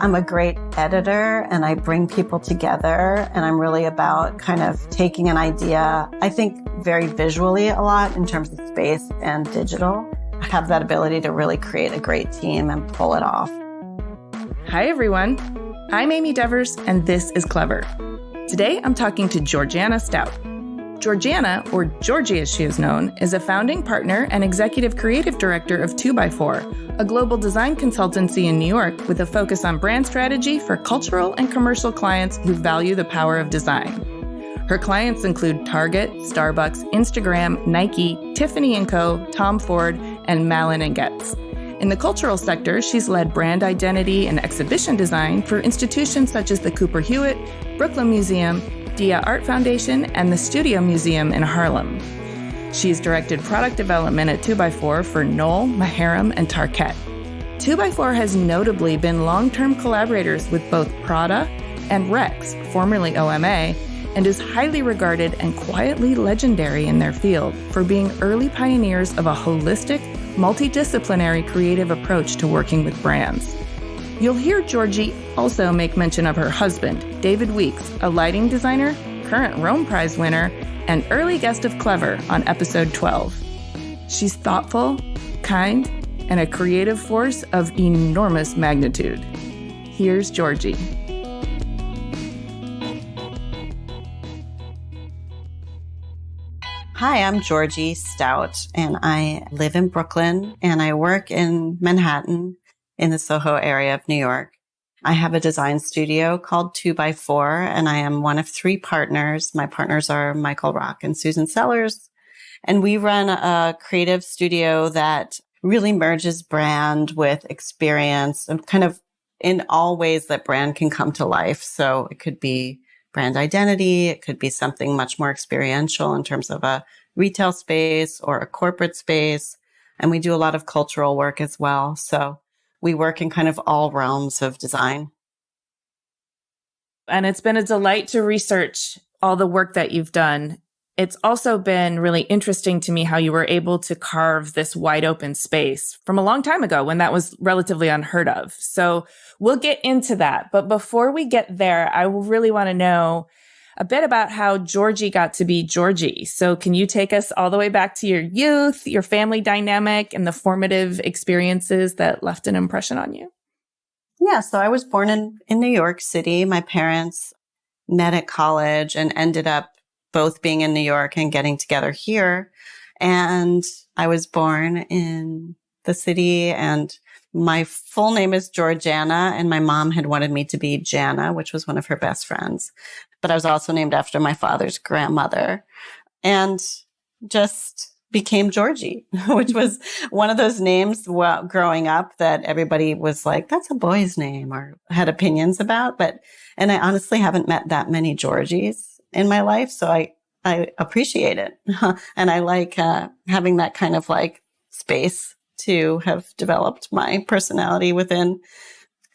I'm a great editor and I bring people together, and I'm really about kind of taking an idea, I think very visually a lot in terms of space and digital. I have that ability to really create a great team and pull it off. Hi, everyone. I'm Amy Devers, and this is Clever. Today, I'm talking to Georgianna Stout. Georgianna, or Georgie as she is known, is a founding partner and executive creative director of 2x4, a global design consultancy in New York with a focus on brand strategy for cultural and commercial clients who value the power of design. Her clients include Target, Starbucks, Instagram, Nike, Tiffany & Co., Tom Ford, and Malin & Getz. In the cultural sector, she's led brand identity and exhibition design for institutions such as the Cooper Hewitt, Brooklyn Museum, Dia Art Foundation, and the Studio Museum in Harlem. She's directed product development at 2x4 for Knoll, Maharam, and Tarkett. 2x4 has notably been long-term collaborators with both Prada and Rex, formerly OMA, and is highly regarded and quietly legendary in their field for being early pioneers of a holistic, multidisciplinary creative approach to working with brands. You'll hear Georgie also make mention of her husband, David Weeks, a lighting designer, current Rome Prize winner, and early guest of Clever on episode 12. She's thoughtful, kind, and a creative force of enormous magnitude. Here's Georgie. Hi, I'm Georgie Stout, and I live in Brooklyn, and I work in Manhattan in the Soho area of New York. I have a design studio called 2x4, and I am one of three partners. My partners are Michael Rock and Susan Sellers, and we run a creative studio that really merges brand with experience and kind of in all ways that brand can come to life. So it could be brand identity. It could be something much more experiential in terms of a retail space or a corporate space. And we do a lot of cultural work as well. So we work in kind of all realms of design. And it's been a delight to research all the work that you've done. It's also been really interesting to me how you were able to carve this wide open space from a long time ago when that was relatively unheard of. So we'll get into that. But before we get there, I really want to know a bit about how Georgie got to be Georgie. So can you take us all the way back to your youth, your family dynamic, and the formative experiences that left an impression on you? Yeah, so I was born in New York City. My parents met at college and ended up both being in New York and getting together here. And I was born in the city, and my full name is Georgianna, and my mom had wanted me to be Jana, which was one of her best friends. But I was also named after my father's grandmother and just became Georgie, which was one of those names growing up that everybody was like, that's a boy's name, or had opinions about. And I honestly haven't met that many Georgies in my life. So I appreciate it. And I like having that kind of like space to have developed my personality within.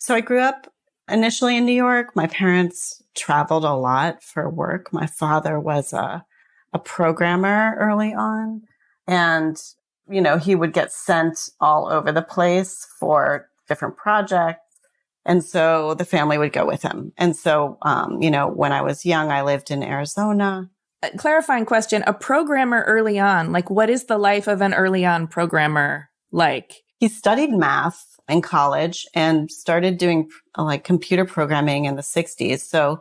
So I grew up initially in New York. My parents traveled a lot for work. My father was a programmer early on, and, you know, he would get sent all over the place for different projects. And so the family would go with him. And so, when I was young, I lived in Arizona. A clarifying question, a programmer early on, like what is the life of an early on programmer like? He studied math in college and started doing like computer programming in the 60s. So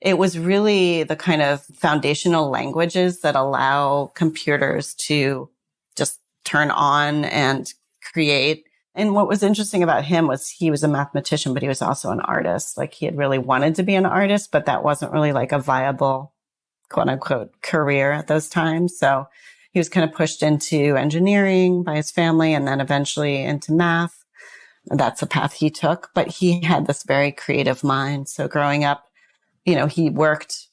it was really the kind of foundational languages that allow computers to just turn on and create. And what was interesting about him was he was a mathematician, but he was also an artist. Like he had really wanted to be an artist, but that wasn't really like a viable, quote unquote, career at those times. So he was kind of pushed into engineering by his family and then eventually into math. That's the path he took, but he had this very creative mind. So growing up, he worked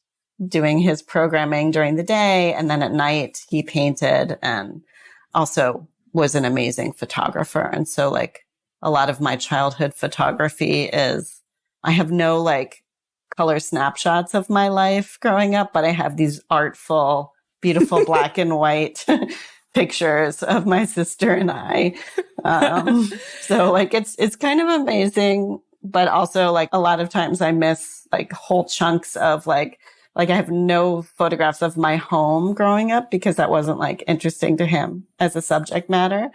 doing his programming during the day, and then at night he painted and also was an amazing photographer. And so like a lot of my childhood photography is, I have no like color snapshots of my life growing up, but I have these artful, beautiful black and white pictures of my sister and I. So like, it's kind of amazing but also like a lot of times I miss like whole chunks of like I have no photographs of my home growing up because that wasn't like interesting to him as a subject matter.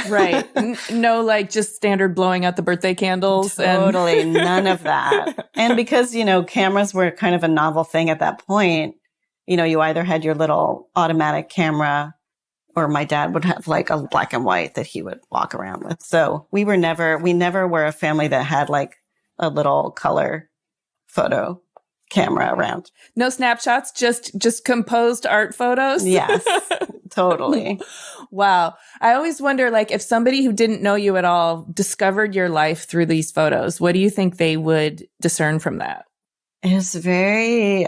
Right. No, like just standard blowing out the birthday candles. Totally. None of that. And because, cameras were kind of a novel thing at that point, you either had your little automatic camera or my dad would have like a black and white that he would walk around with. So we never were a family that had like a little color photo camera around. No snapshots, just composed art photos. Yes, totally. Wow. I always wonder, like, if somebody who didn't know you at all discovered your life through these photos, what do you think they would discern from that? It's very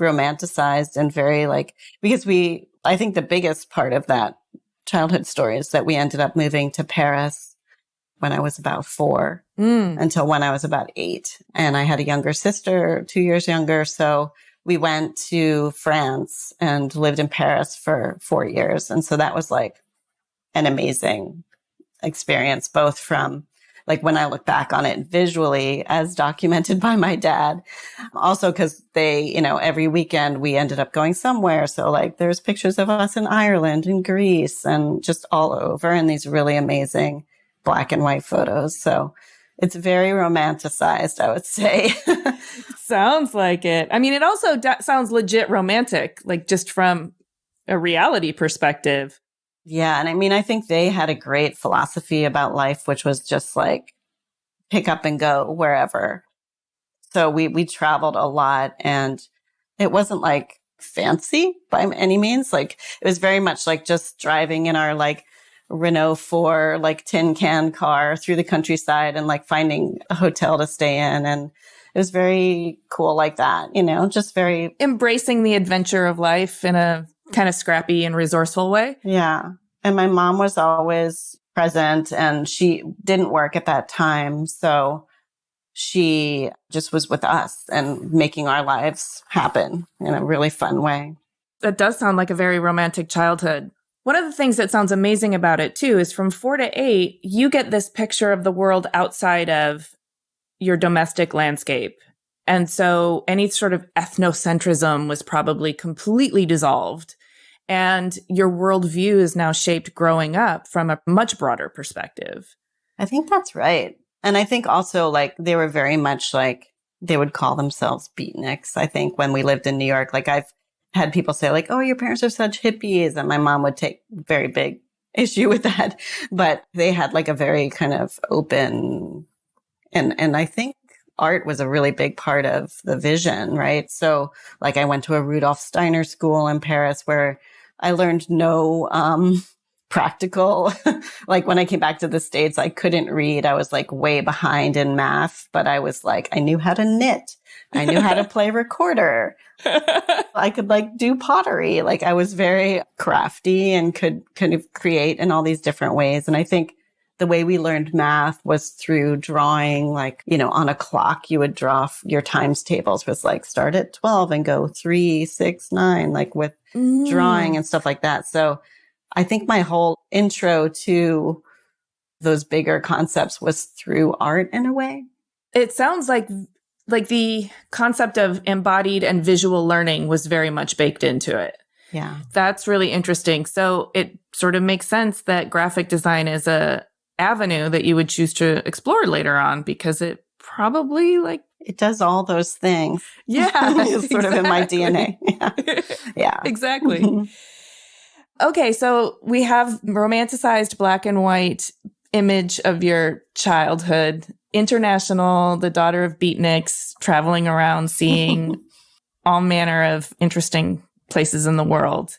romanticized and very like, because I think the biggest part of that childhood story is that we ended up moving to Paris when I was about 4 until when I was about 8. And I had a younger sister, 2 years younger. So we went to France and lived in Paris for 4 years. And so that was like an amazing experience, both from like when I look back on it visually as documented by my dad, also because they, every weekend we ended up going somewhere. So like there's pictures of us in Ireland and Greece and just all over, and these really amazing black and white photos. So it's very romanticized, I would say. Sounds like it. I mean, it also sounds legit romantic, like just from a reality perspective. Yeah. And I mean, I think they had a great philosophy about life, which was just like pick up and go wherever. So we traveled a lot, and it wasn't like fancy by any means. Like it was very much like just driving in our like Renault 4 like tin can car through the countryside and like finding a hotel to stay in. And it was very cool like that, just very embracing the adventure of life in a kind of scrappy and resourceful way. Yeah. And my mom was always present, and she didn't work at that time. So she just was with us and making our lives happen in a really fun way. That does sound like a very romantic childhood. One of the things that sounds amazing about it, too, is from 4 to 8, you get this picture of the world outside of your domestic landscape. And so any sort of ethnocentrism was probably completely dissolved. And your worldview is now shaped growing up from a much broader perspective. I think that's right. And I think also like they were very much like they would call themselves beatniks. I think when we lived in New York, like I've had people say like, oh, your parents are such hippies. And my mom would take very big issue with that. But they had like a very kind of open, and I think art was a really big part of the vision, right? So like I went to a Rudolf Steiner school in Paris where I learned no practical, like when I came back to the States, I couldn't read. I was like way behind in math, but I was like, I knew how to knit. I knew how to play recorder. I could like do pottery. Like I was very crafty and could kind of create in all these different ways. And I think the way we learned math was through drawing, like, on a clock, you would draw your times tables was like start at 12 and go 3, 6, 9, like with drawing and stuff like that. So I think my whole intro to those bigger concepts was through art in a way. It sounds like the concept of embodied and visual learning was very much baked into it. Yeah. That's really interesting. So it sort of makes sense that graphic design is a avenue that you would choose to explore later on, because it probably it does all those things. Yeah. It's sort of in my DNA. Yeah. Yeah. Exactly. Okay. So we have romanticized black and white image of your childhood, international, the daughter of beatniks, traveling around, seeing all manner of interesting places in the world.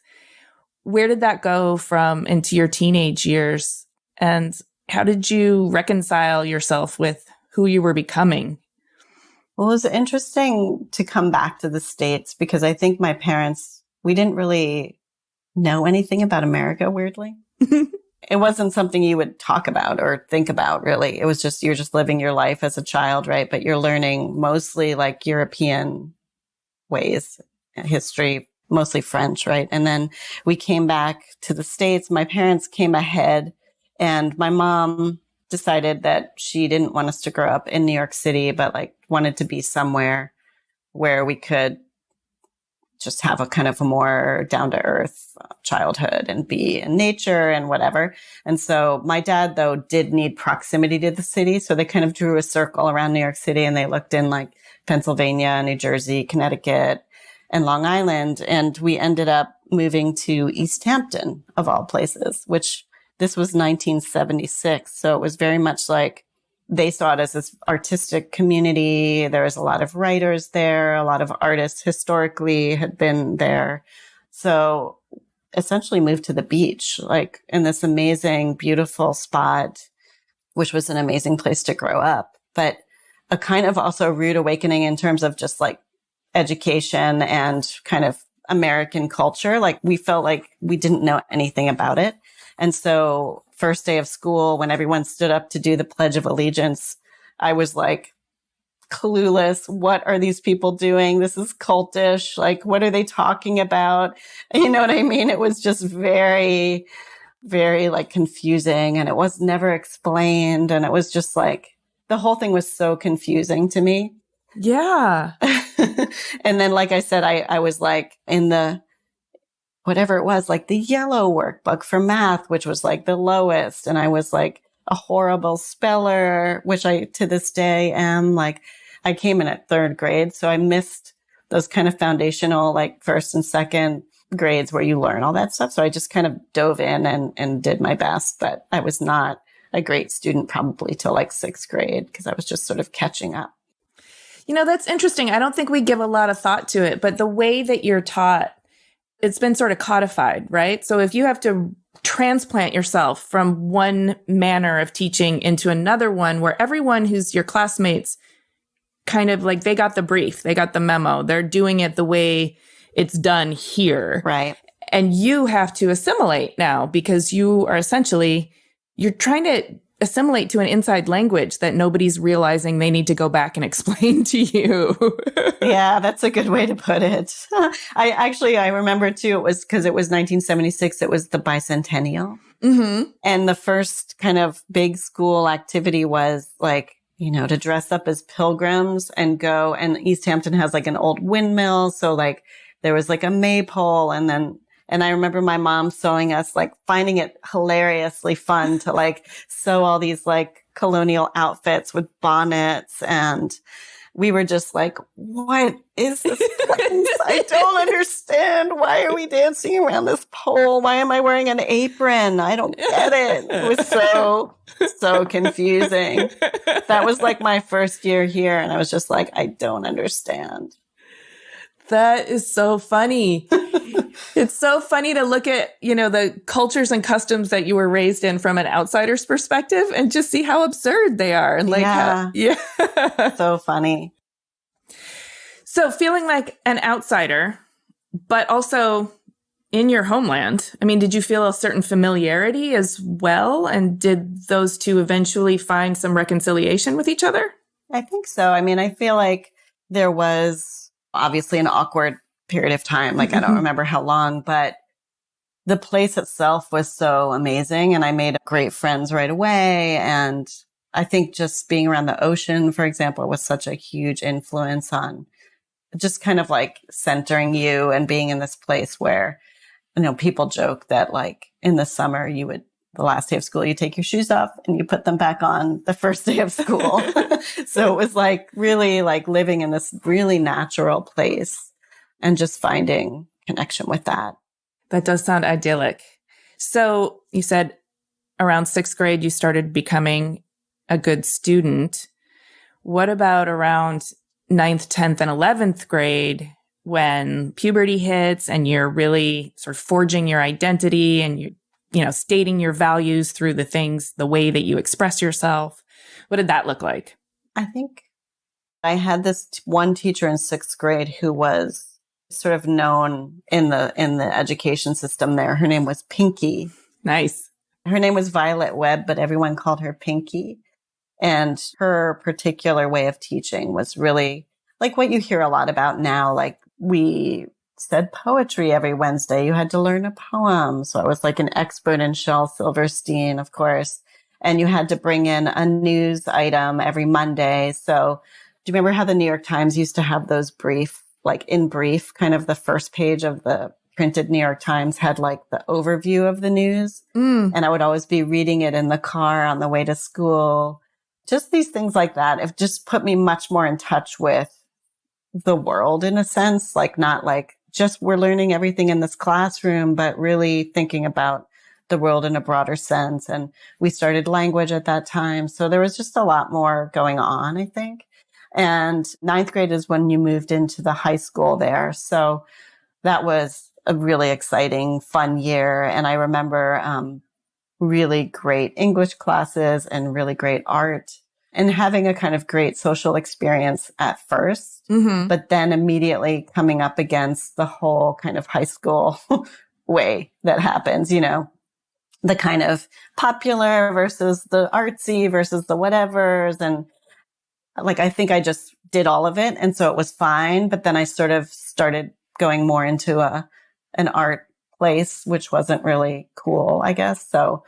Where did that go from into your teenage years? And how did you reconcile yourself with who you were becoming? Well, it was interesting to come back to the States because I think my parents, we didn't really know anything about America, weirdly. It wasn't something you would talk about or think about, really. It was just, you're just living your life as a child, right? But you're learning mostly like European ways, history, mostly French, right? And then we came back to the States. My parents came ahead, and my mom decided that she didn't want us to grow up in New York City, but like wanted to be somewhere where we could just have a kind of a more down to earth childhood and be in nature and whatever. And so my dad, though, did need proximity to the city. So they kind of drew a circle around New York City and they looked in like Pennsylvania, New Jersey, Connecticut, and Long Island. And we ended up moving to East Hampton, of all places, which this was 1976. So it was very much like they saw it as this artistic community. There was a lot of writers there. A lot of artists historically had been there. So essentially moved to the beach, like in this amazing, beautiful spot, which was an amazing place to grow up. But a kind of also rude awakening in terms of just like education and kind of American culture. Like we felt like we didn't know anything about it. And so first day of school, when everyone stood up to do the Pledge of Allegiance, I was like clueless. What are these people doing? This is cultish. Like, what are they talking about? You know what I mean? It was just very, very like confusing, and it was never explained. And it was just like, the whole thing was so confusing to me. Yeah. And then, like I said, I was like in the, whatever it was, like the yellow workbook for math, which was like the lowest. And I was like a horrible speller, which I to this day am. Like I came in at third grade. So I missed those kind of foundational, like first and second grades where you learn all that stuff. So I just kind of dove in and did my best. But I was not a great student probably till like sixth grade because I was just sort of catching up. You know, that's interesting. I don't think we give a lot of thought to it, but the way that you're taught, it's been sort of codified, right? So if you have to transplant yourself from one manner of teaching into another one where everyone who's your classmates kind of like, they got the brief, they got the memo, they're doing it the way it's done here. Right. And you have to assimilate now because you are essentially, you're trying to assimilate to an inside language that nobody's realizing they need to go back and explain to you. Yeah, that's a good way to put it. I remember too, it was because it was 1976. It was the bicentennial. Mm-hmm. And the first kind of big school activity was like, you know, to dress up as pilgrims and go. And East Hampton has like an old windmill. So like there was like a maypole and I remember my mom sewing us, like finding it hilariously fun to like sew all these like colonial outfits with bonnets. And we were just like, what is this place? I don't understand. Why are we dancing around this pole? Why am I wearing an apron? I don't get it. It was so confusing. That was like my first year here. And I was just like, I don't understand. That is so funny. It's so funny to look at, you know, the cultures and customs that you were raised in from an outsider's perspective and just see how absurd they are. And like, yeah. So funny. So feeling like an outsider, but also in your homeland, I mean, did you feel a certain familiarity as well? And did those two eventually find some reconciliation with each other? I think so. I mean, I feel like there was obviously an awkward period of time. Like, I don't remember how long, but the place itself was so amazing. And I made great friends right away. And I think just being around the ocean, for example, was such a huge influence on just kind of like centering you and being in this place where, you know, people joke that like in the summer, the last day of school, you take your shoes off and you put them back on the first day of school. So it was like really like living in this really natural place and just finding connection with that. That does sound idyllic. So you said around sixth grade, you started becoming a good student. What about around 9th, 10th, and 11th grade when puberty hits and you're really sort of forging your identity and you know, stating your values through the way that you express yourself? What did that look like? I think I had this one teacher in sixth grade who was sort of known in the education system there. Her name was Pinky. Nice. Her name was Violet Webb, but everyone called her Pinky. And her particular way of teaching was really like what you hear a lot about now. Like we said poetry every Wednesday. You had to learn a poem. So I was like an expert in Shel Silverstein, of course. and you had to bring in a news item every Monday. So do you remember how the New York Times used to have those brief, like in brief, kind of the first page of the printed New York Times had like the overview of the news. And I would always be reading it in the car on the way to school. Just these things like that. It just put me much more in touch with the world in a sense, like not like just we're learning everything in this classroom, but really thinking about the world in a broader sense. And we started language at that time. So there was just a lot more going on, I think. And ninth grade is when you moved into the high school there. So that was a really exciting, fun year. And I remember really great English classes and really great art and having a kind of great social experience at first, but then immediately coming up against the whole kind of high school way that happens, you know, the kind of popular versus the artsy versus the whatevers. And like, I think I just did all of it. And so it was fine. But then I sort of started going more into an art place, which wasn't really cool, I guess. So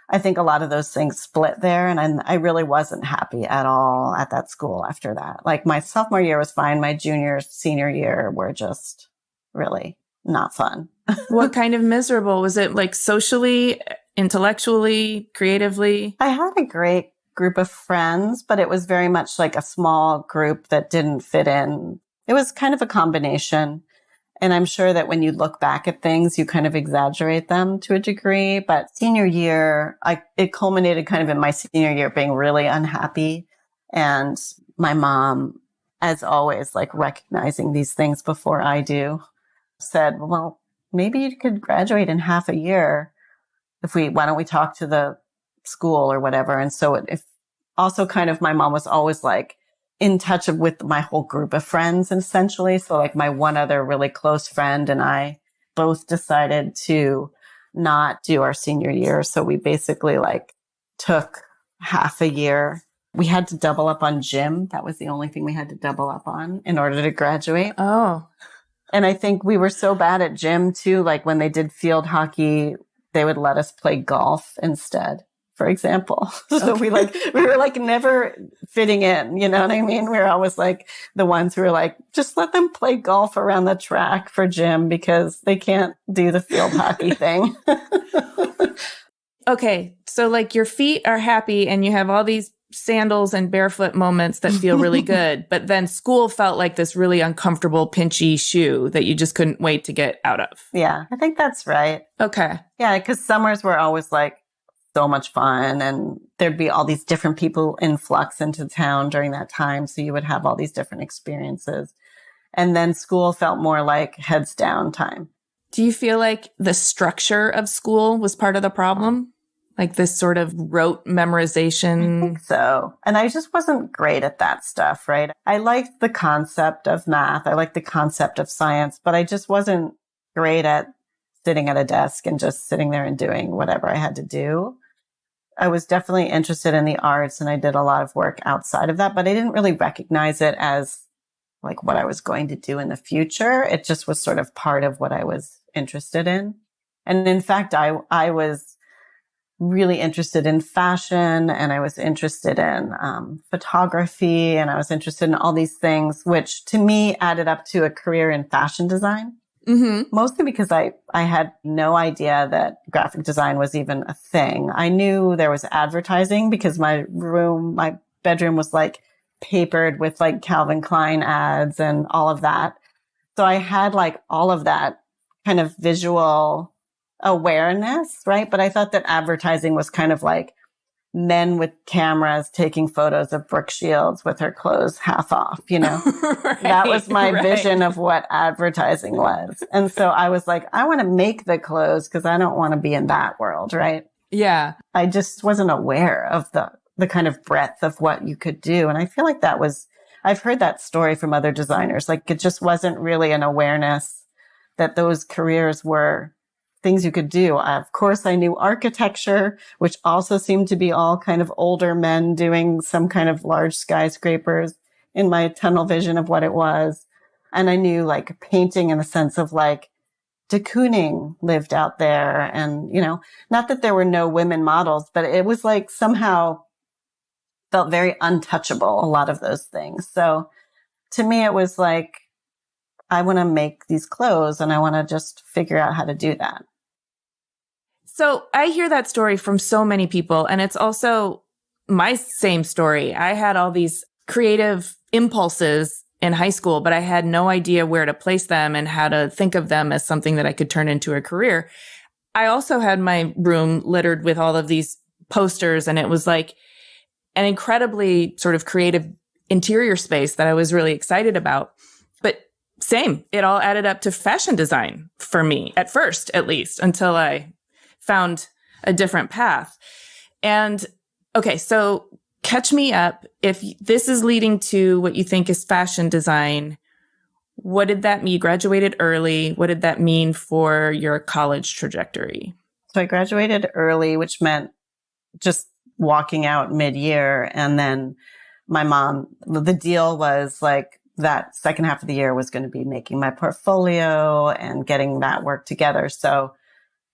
I think a lot of those things split there. And I really wasn't happy at all at that school after that. Like my sophomore year was fine. My junior, senior year were just really not fun. What kind of miserable? Was it like socially, intellectually, creatively? I had a great group of friends, but it was very much like a small group that didn't fit in. It was kind of a combination. And I'm sure that when you look back at things, you kind of exaggerate them to a degree. But senior year, it culminated kind of in my senior year being really unhappy. And my mom, as always, like recognizing these things before I do, said, well, maybe you could graduate in half a year. Why don't we talk to the school or whatever? And so if also kind of my mom was always like, in touch with my whole group of friends, essentially. So like my one other really close friend and I both decided to not do our senior year. So we basically like took half a year. We had to double up on gym. That was the only thing we had to double up on in order to graduate. Oh. And I think we were so bad at gym too. Like when they did field hockey, they would let us play golf instead, for example. So we were like never fitting in, you know what I mean? We were always like the ones who were like, just let them play golf around the track for gym because they can't do the field hockey thing. Okay. So like your feet are happy and you have all these sandals and barefoot moments that feel really good, but then school felt like this really uncomfortable, pinchy shoe that you just couldn't wait to get out of. Yeah, I think that's right. Okay. Yeah, because summers were always like, so much fun. And there'd be all these different people in flux into town during that time. So you would have all these different experiences. And then school felt more like heads down time. Do you feel like the structure of school was part of the problem? Like this sort of rote memorization? I think so. And I just wasn't great at that stuff, right? I liked the concept of math. I liked the concept of science, but I just wasn't great at sitting at a desk and just sitting there and doing whatever I had to do. I was definitely interested in the arts and I did a lot of work outside of that, but I didn't really recognize it as like what I was going to do in the future. It just was sort of part of what I was interested in. And in fact, I was really interested in fashion and I was interested in photography and I was interested in all these things, which to me added up to a career in fashion design. Mostly because I had no idea that graphic design was even a thing. I knew there was advertising because my bedroom was like papered with like Calvin Klein ads and all of that. So I had like all of that kind of visual awareness, right? But I thought that advertising was kind of like men with cameras taking photos of Brooke Shields with her clothes half off, you know? Right, that was my vision of what advertising was. And so I was like, I want to make the clothes because I don't want to be in that world, right? Yeah. I just wasn't aware of the kind of breadth of what you could do. And I feel like I've heard that story from other designers. Like it just wasn't really an awareness that those careers were things you could do. Of course, I knew architecture, which also seemed to be all kind of older men doing some kind of large skyscrapers in my tunnel vision of what it was. And I knew like painting in the sense of like de Kooning lived out there. And, not that there were no women models, but it was like somehow felt very untouchable, a lot of those things. So to me, it was like, I want to make these clothes and I want to just figure out how to do that. So I hear that story from so many people, and it's also my same story. I had all these creative impulses in high school, but I had no idea where to place them and how to think of them as something that I could turn into a career. I also had my room littered with all of these posters, and it was like an incredibly sort of creative interior space that I was really excited about. But same, it all added up to fashion design for me, at first, at least, until I found a different path. And okay, so catch me up. If this is leading to what you think is fashion design, what did that mean? You graduated early. What did that mean for your college trajectory? So I graduated early, which meant just walking out mid-year. And then my mom, the deal was like that second half of the year was going to be making my portfolio and getting that work together. So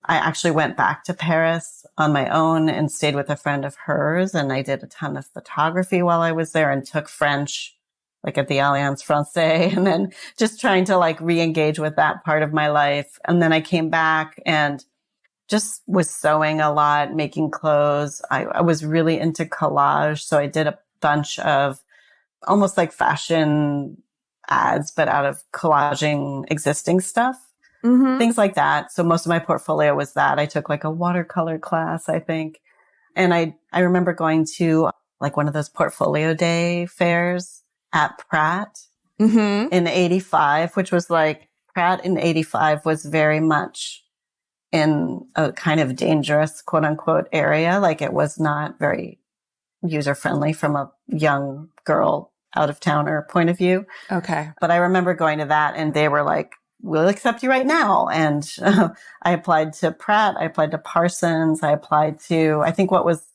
I actually went back to Paris on my own and stayed with a friend of hers. And I did a ton of photography while I was there and took French, like at the Alliance Française, and then just trying to like re-engage with that part of my life. And then I came back and just was sewing a lot, making clothes. I was really into collage. So I did a bunch of almost like fashion ads, but out of collaging existing stuff. Mm-hmm. Things like that. So most of my portfolio was that. I took like a watercolor class, I think. And I remember going to like one of those portfolio day fairs at Pratt in 85, which was like Pratt in 85 was very much in a kind of dangerous quote unquote area. Like it was not very user friendly from a young girl out of towner point of view. Okay. But I remember going to that and they were like, we'll accept you right now. And I applied to Pratt. I applied to Parsons. I applied to, I think what was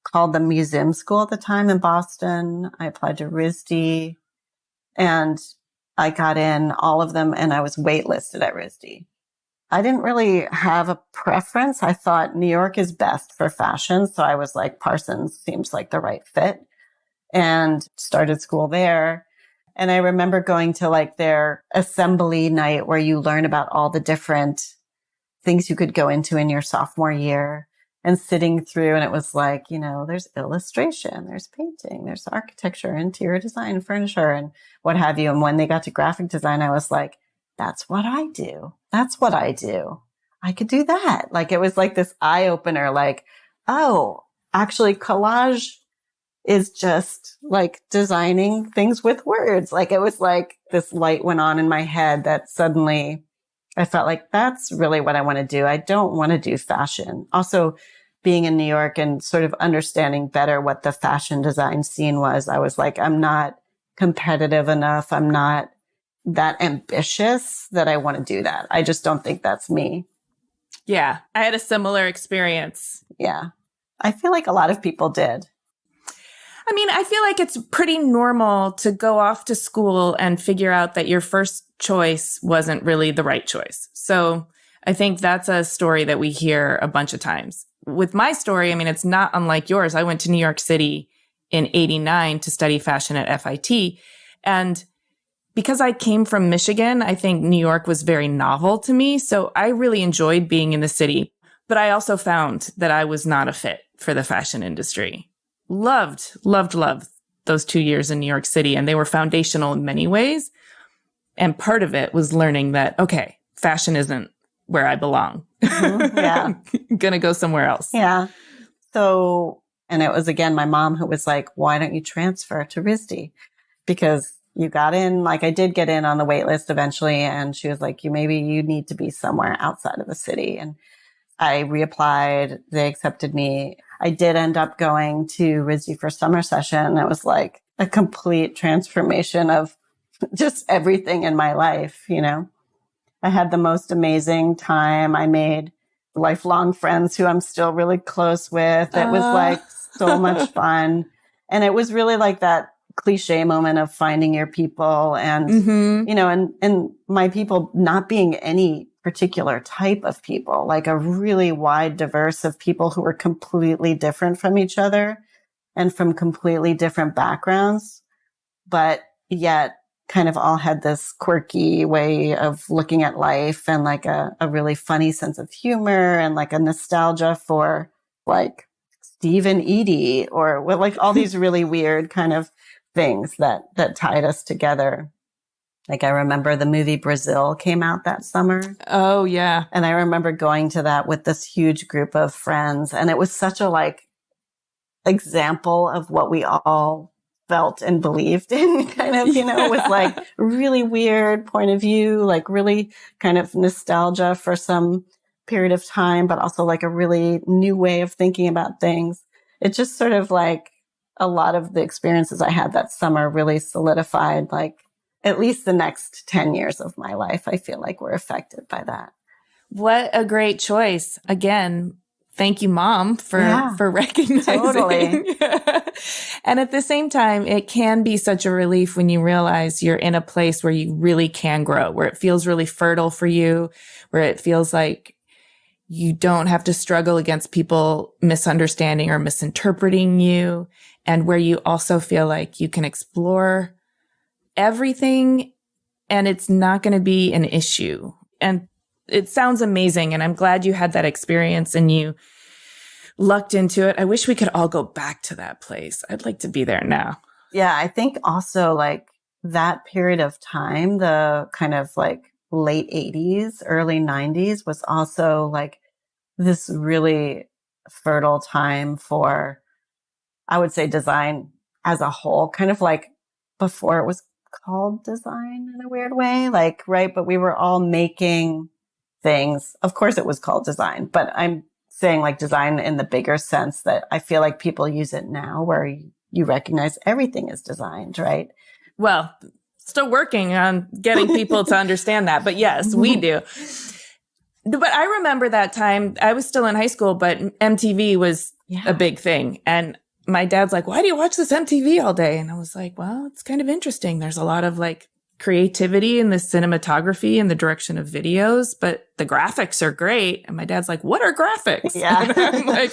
called the Museum School at the time in Boston. I applied to RISD and I got in all of them and I was waitlisted at RISD. I didn't really have a preference. I thought New York is best for fashion. So I was like, Parsons seems like the right fit and started school there. And I remember going to like their assembly night where you learn about all the different things you could go into in your sophomore year and sitting through. And it was like, there's illustration, there's painting, there's architecture, interior design, furniture, and what have you. And when they got to graphic design, I was like, that's what I do. That's what I do. I could do that. Like it was like this eye opener, like, oh, actually collage is just like designing things with words. Like it was like this light went on in my head that suddenly I felt like that's really what I want to do. I don't want to do fashion. Also being in New York and sort of understanding better what the fashion design scene was, I was like, I'm not competitive enough. I'm not that ambitious that I want to do that. I just don't think that's me. Yeah. I had a similar experience. Yeah. I feel like a lot of people did. I mean, I feel like it's pretty normal to go off to school and figure out that your first choice wasn't really the right choice. So I think that's a story that we hear a bunch of times. With my story, I mean, it's not unlike yours. I went to New York City in 89 to study fashion at FIT. And because I came from Michigan, I think New York was very novel to me. So I really enjoyed being in the city. But I also found that I was not a fit for the fashion industry. Loved those 2 years in New York City. And they were foundational in many ways. And part of it was learning that, okay, fashion isn't where I belong. Mm-hmm, yeah. I'm going to go somewhere else. Yeah. So, and it was again, my mom who was like, why don't you transfer to RISD? Because you got in, like I did get in on the wait list eventually. And she was like, you need to be somewhere outside of the city. And I reapplied. They accepted me. I did end up going to RISD for summer session. It was like a complete transformation of just everything in my life, I had the most amazing time. I made lifelong friends who I'm still really close with. It was like so much fun. And it was really like that cliche moment of finding your people and, and my people not being any particular type of people, like a really wide diverse of people who were completely different from each other and from completely different backgrounds, but yet kind of all had this quirky way of looking at life and like a really funny sense of humor and like a nostalgia for like Steve and Edie or like all these really weird kind of things that tied us together. Like I remember the movie Brazil came out that summer. Oh, yeah. And I remember going to that with this huge group of friends. And it was such a like example of what we all felt and believed in kind of, you know, with like really weird point of view, like really kind of nostalgia for some period of time, but also like a really new way of thinking about things. It just sort of like a lot of the experiences I had that summer really solidified like at least the next 10 years of my life. I feel like were affected by that. What a great choice. Again, thank you, Mom, for recognizing. Totally. And at the same time, it can be such a relief when you realize you're in a place where you really can grow, where it feels really fertile for you, where it feels like you don't have to struggle against people misunderstanding or misinterpreting you, and where you also feel like you can explore everything and it's not going to be an issue. And it sounds amazing. And I'm glad you had that experience and you lucked into it. I wish we could all go back to that place. I'd like to be there now. Yeah. I think also like that period of time, the kind of like late 80s, early 90s was also like this really fertile time for, I would say, design as a whole, kind of like before it was called design in a weird way, like, right. But we were all making things. Of course it was called design, but I'm saying like design in the bigger sense that I feel like people use it now where you recognize everything is designed, right? Well, still working on getting people to understand that, but yes, we do. But I remember that time I was still in high school, but MTV was a big thing. And my dad's like, why do you watch this MTV all day? And I was like, well, it's kind of interesting. There's a lot of like creativity in the cinematography and the direction of videos, but the graphics are great. And my dad's like, what are graphics? Yeah. And I'm like,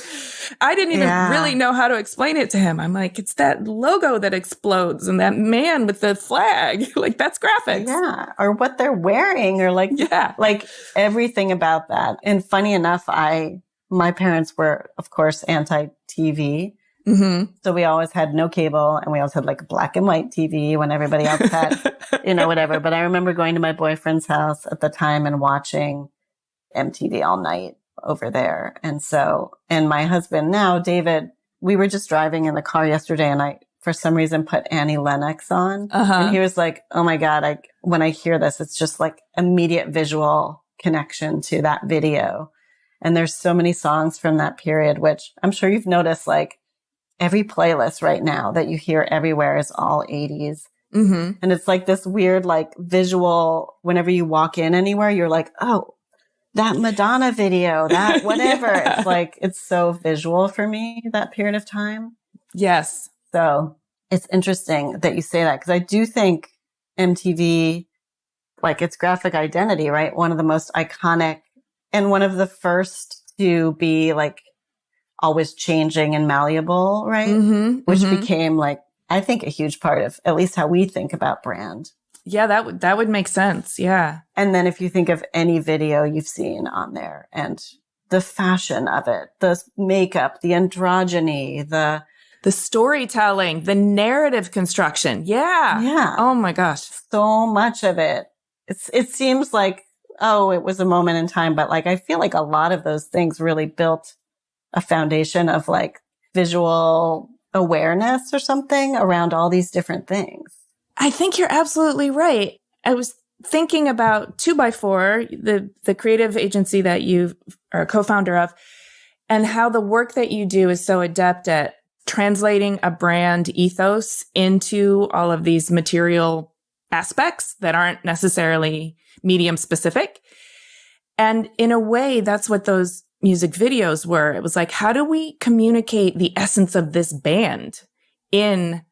I didn't even really know how to explain it to him. I'm like, it's that logo that explodes and that man with the flag. Like that's graphics. Yeah. Or what they're wearing or like, like everything about that. And funny enough, my parents were, of course, anti-TV. Mm-hmm. So we always had no cable and we always had like black and white TV when everybody else had, you know, whatever. But I remember going to my boyfriend's house at the time and watching MTV all night over there. And so, and my husband now, David, we were just driving in the car yesterday and I, for some reason, put Annie Lennox on. And he was like, oh my God, when I hear this, it's just like immediate visual connection to that video. And there's so many songs from that period, which I'm sure you've noticed, like, every playlist right now that you hear everywhere is all 80s. Mm-hmm. And it's like this weird, like visual, whenever you walk in anywhere, you're like, oh, that Madonna video, that whatever. It's like, it's so visual for me, that period of time. Yes. So it's interesting that you say that because I do think MTV, like its graphic identity, right? One of the most iconic and one of the first to be like, always changing and malleable, right? Mm-hmm, which became like, I think a huge part of at least how we think about brand. Yeah, that would make sense. Yeah. And then if you think of any video you've seen on there and the fashion of it, the makeup, the androgyny, the storytelling, the narrative construction. Yeah. Yeah. Oh my gosh. So much of it. It seems like, oh, it was a moment in time, but like, I feel like a lot of those things really built a foundation of like visual awareness or something around all these different things. I think you're absolutely right. I was thinking about 2x4, the creative agency that you are a co-founder of, and how the work that you do is so adept at translating a brand ethos into all of these material aspects that aren't necessarily medium specific. And in a way, that's what those music videos were. It was like, how do we communicate the essence of this band in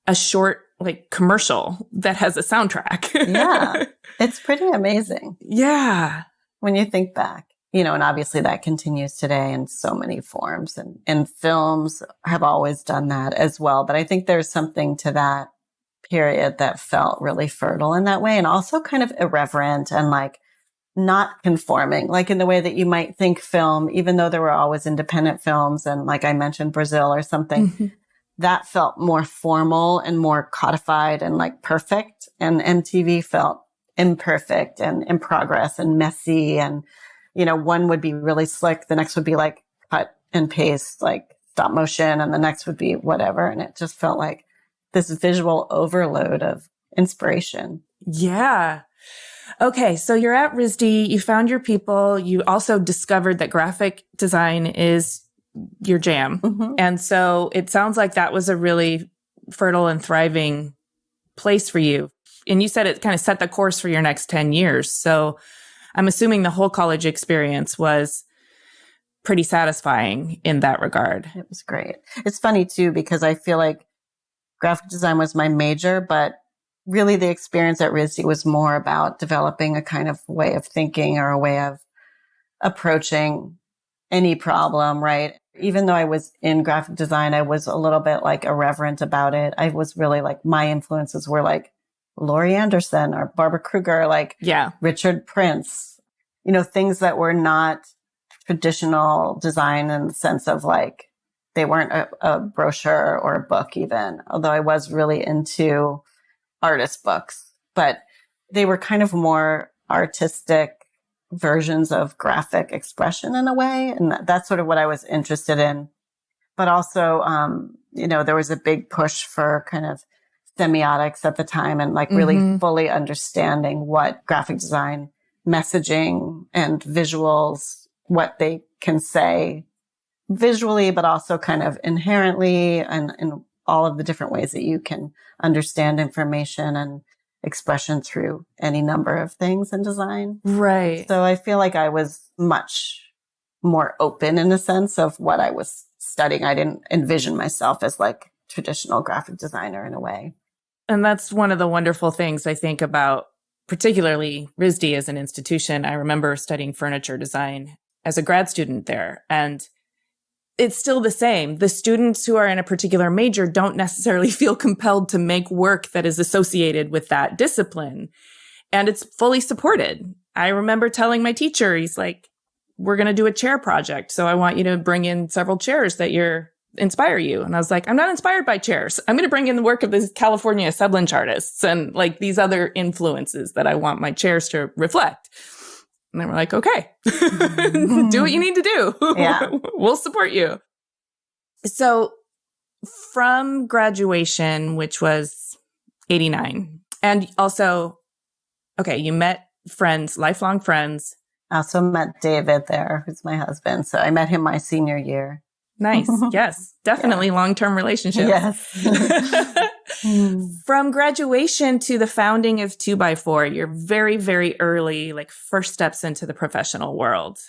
a short, like, commercial that has a soundtrack? Yeah. It's pretty amazing. Yeah. when you think back, and obviously that continues today in so many forms, and films have always done that as well. But I think there's something to that period that felt really fertile in that way, and also kind of irreverent and like not conforming, like in the way that you might think film, even though there were always independent films. And like I mentioned, Brazil or something, that felt more formal and more codified and like perfect. And MTV felt imperfect and in progress and messy. And, one would be really slick. The next would be like cut and paste, like stop motion. And the next would be whatever. And it just felt like this visual overload of inspiration. Yeah. Okay. So you're at RISD, you found your people. You also discovered that graphic design is your jam. And so it sounds like that was a really fertile and thriving place for you. And you said it kind of set the course for your next 10 years. So I'm assuming the whole college experience was pretty satisfying in that regard. It was great. It's funny too, because I feel like graphic design was my major, but really the experience at RISD was more about developing a kind of way of thinking or a way of approaching any problem, right? Even though I was in graphic design, I was a little bit like irreverent about it. I was really like, my influences were like Laurie Anderson or Barbara Kruger, like Richard Prince, things that were not traditional design in the sense of like, they weren't a brochure or a book even, although I was really into artist books, but they were kind of more artistic versions of graphic expression in a way. And that's sort of what I was interested in. But also, there was a big push for kind of semiotics at the time and like really fully understanding what graphic design messaging and visuals, what they can say visually, but also kind of inherently and in all of the different ways that you can understand information and expression through any number of things in design. Right. So I feel like I was much more open in a sense of what I was studying. I didn't envision myself as like traditional graphic designer in a way. And that's one of the wonderful things I think about, particularly RISD as an institution. I remember studying furniture design as a grad student there, and it's still the same. The students who are in a particular major don't necessarily feel compelled to make work that is associated with that discipline. And it's fully supported. I remember telling my teacher, he's like, we're going to do a chair project. So I want you to bring in several chairs that inspire you. And I was like, I'm not inspired by chairs. I'm going to bring in the work of these California assemblage artists and like these other influences that I want my chairs to reflect. And they were like, okay, do what you need to do. Yeah. We'll support you. So from graduation, which was 89, and also, okay, you met friends, lifelong friends. I also met David there, who's my husband. So I met him my senior year. Nice. Yes. Definitely long-term relationship. Yes. From graduation to the founding of 2x4, you're very, very early, like first steps into the professional world.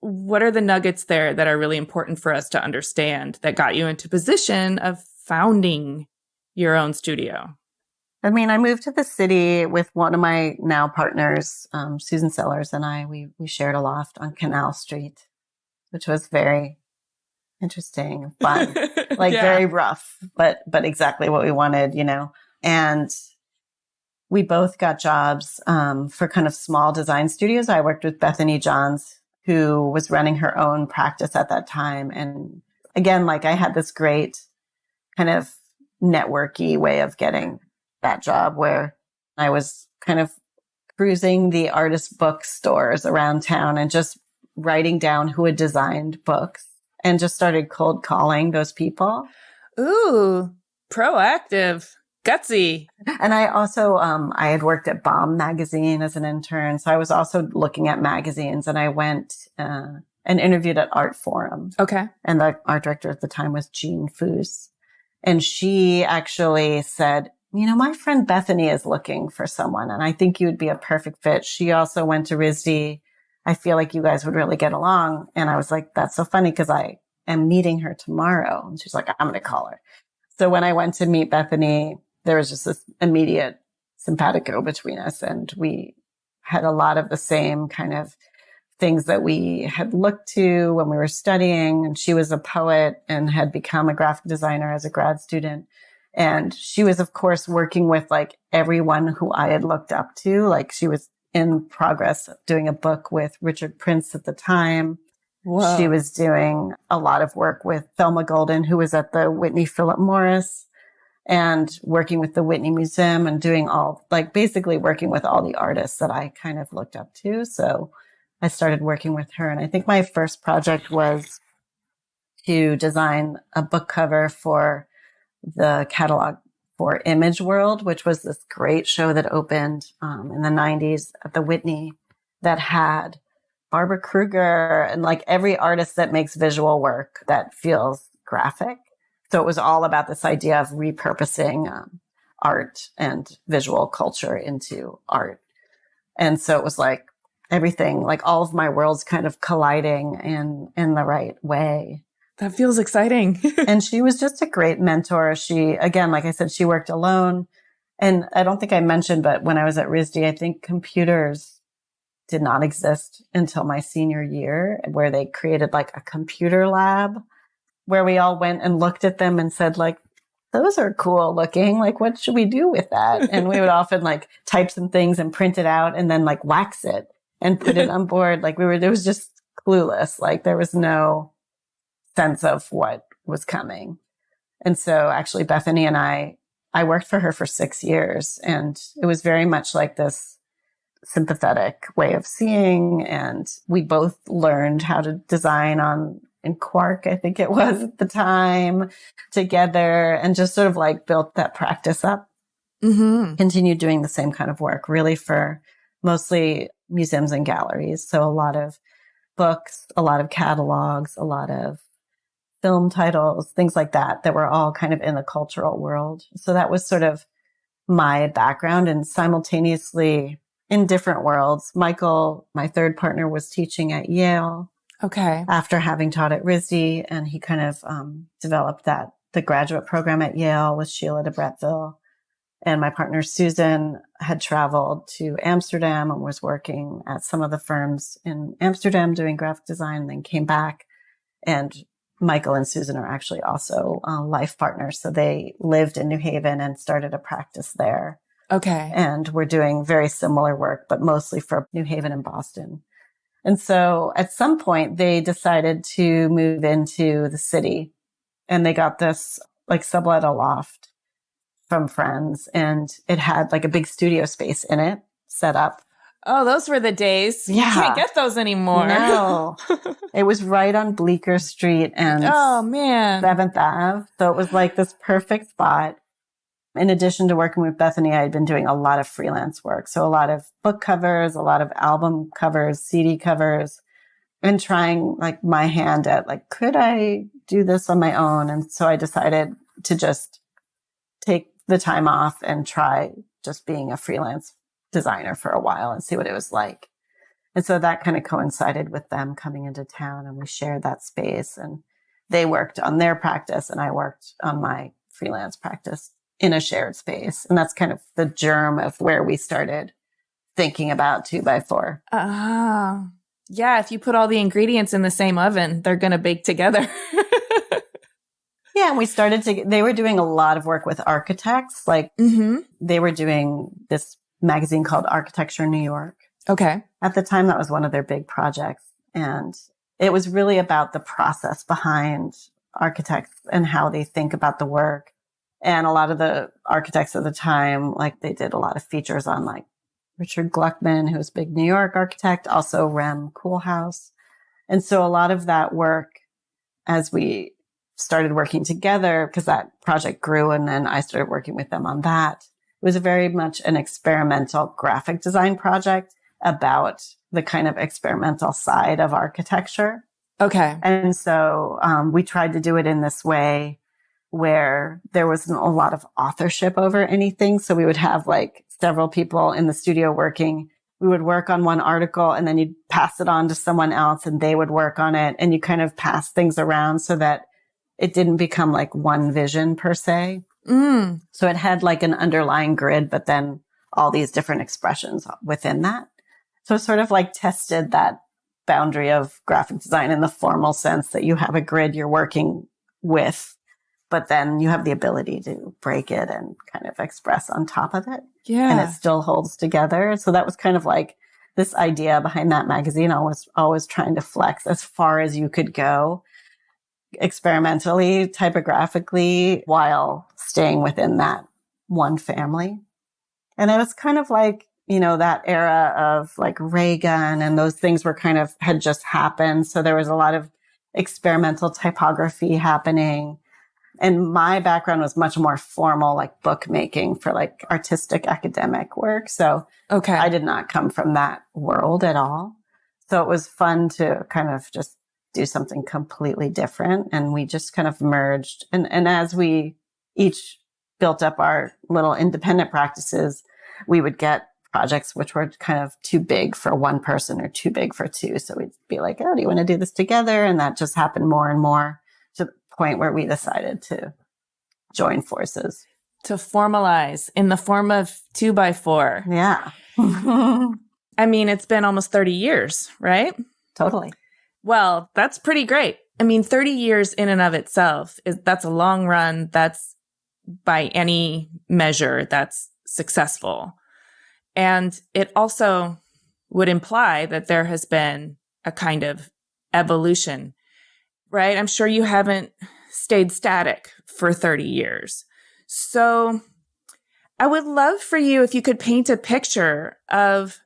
What are the nuggets there that are really important for us to understand that got you into position of founding your own studio? I mean, I moved to the city with one of my now partners, Susan Sellers, and we shared a loft on Canal Street, which was very interesting, fun, like very rough, but exactly what we wanted, and we both got jobs, for kind of small design studios. I worked with Bethany Johns, who was running her own practice at that time. And again, like I had this great kind of networky way of getting that job where I was kind of cruising the artist bookstores around town and just writing down who had designed books and just started cold calling those people. Ooh, proactive, gutsy. And I also, I had worked at Bomb magazine as an intern. So I was also looking at magazines, and I went, and interviewed at Art Forum. Okay. And the art director at the time was Jean Foos. And she actually said, my friend Bethany is looking for someone, and I think you would be a perfect fit. She also went to RISD. I feel like you guys would really get along. And I was like, that's so funny because I am meeting her tomorrow. And she's like, I'm going to call her. So when I went to meet Bethany, there was just this immediate simpatico between us. And we had a lot of the same kind of things that we had looked to when we were studying. And she was a poet and had become a graphic designer as a grad student. And she was, of course, working with like everyone who I had looked up to. Like she was in progress of doing a book with Richard Prince at the time. Whoa. She was doing a lot of work with Thelma Golden, who was at the Whitney Philip Morris, and working with the Whitney Museum and doing basically working with all the artists that I kind of looked up to. So I started working with her. And I think my first project was to design a book cover for the catalog for Image World, which was this great show that opened in the 90s at the Whitney that had Barbara Kruger and like every artist that makes visual work that feels graphic. So it was all about this idea of repurposing art and visual culture into art. And so it was like everything, like all of my worlds kind of colliding in the right way. That feels exciting. And she was just a great mentor. She, again, like I said, she worked alone. And I don't think I mentioned, but when I was at RISD, I think computers did not exist until my senior year, where they created like a computer lab where we all went and looked at them and said like, those are cool looking. Like, what should we do with that? And we would often like type some things and print it out and then like wax it and put it on board. Like it was just clueless. Like there was no sense of what was coming. And so actually Bethany and I worked for her for 6 years, and it was very much like this sympathetic way of seeing. And we both learned how to design in Quark, I think it was at the time, together, and just sort of like built that practice up. Mm-hmm. Continued doing the same kind of work, really for mostly museums and galleries. So a lot of books, a lot of catalogs, a lot of film titles, things like that were all kind of in the cultural world. So that was sort of my background, and simultaneously in different worlds. Michael, my third partner, was teaching at Yale. Okay. After having taught at RISD, and he kind of developed the graduate program at Yale with Sheila de Bretteville. And my partner, Susan, had traveled to Amsterdam and was working at some of the firms in Amsterdam doing graphic design, and then came back. And Michael and Susan are actually also life partners. So they lived in New Haven and started a practice there. Okay. And we're doing very similar work, but mostly for New Haven and Boston. And so at some point they decided to move into the city, and they got this like sublet a loft from friends, and it had like a big studio space in it set up. Oh, those were the days. Yeah. You can't get those anymore. No. It was right on Bleecker Street and oh man, 7th Ave. So it was like this perfect spot. In addition to working with Bethany, I had been doing a lot of freelance work. So a lot of book covers, a lot of album covers, CD covers, and trying like my hand at like, could I do this on my own? And so I decided to just take the time off and try just being a freelance designer for a while and see what it was like. And so that kind of coincided with them coming into town, and we shared that space, and they worked on their practice and I worked on my freelance practice in a shared space. And that's kind of the germ of where we started thinking about 2x4. Yeah. If you put all the ingredients in the same oven, they're going to bake together. Yeah. And we started they were doing a lot of work with architects. Like they were doing this magazine called Architecture New York. Okay. At the time, that was one of their big projects. And it was really about the process behind architects and how they think about the work. And a lot of the architects at the time, like they did a lot of features on like Richard Gluckman, who's a big New York architect, also Rem Koolhaas. And so a lot of that work, as we started working together, because that project grew and then I started working with them on that, it was very much an experimental graphic design project about the kind of experimental side of architecture. Okay. And so we tried to do it in this way where there wasn't a lot of authorship over anything. So we would have like several people in the studio working. We would work on one article and then you'd pass it on to someone else and they would work on it. And you kind of pass things around so that it didn't become like one vision per se. So it had like an underlying grid, but then all these different expressions within that. So it sort of like tested that boundary of graphic design in the formal sense that you have a grid you're working with, but then you have the ability to break it and kind of express on top of it. Yeah. And it still holds together. So that was kind of like this idea behind that magazine. I was always trying to flex as far as you could go experimentally, typographically, while staying within that one family. And it was kind of like, you know, that era of like Reagan and those things were kind of had just happened. So there was a lot of experimental typography happening. And my background was much more formal, like bookmaking for like artistic academic work. So I did not come from that world at all. So it was fun to kind of just do something completely different. And we just kind of merged. And as we each built up our little independent practices, we would get projects which were kind of too big for one person or too big for two. So we'd be like, oh, do you want to do this together? And that just happened more and more to the point where we decided to join forces. To formalize in the form of 2x4. Yeah. I mean, it's been almost 30 years, right? Totally. Well, that's pretty great. I mean, 30 years in and of itself, that's a long run. That's by any measure, that's successful. And it also would imply that there has been a kind of evolution, right? I'm sure you haven't stayed static for 30 years. So I would love for you if you could paint a picture of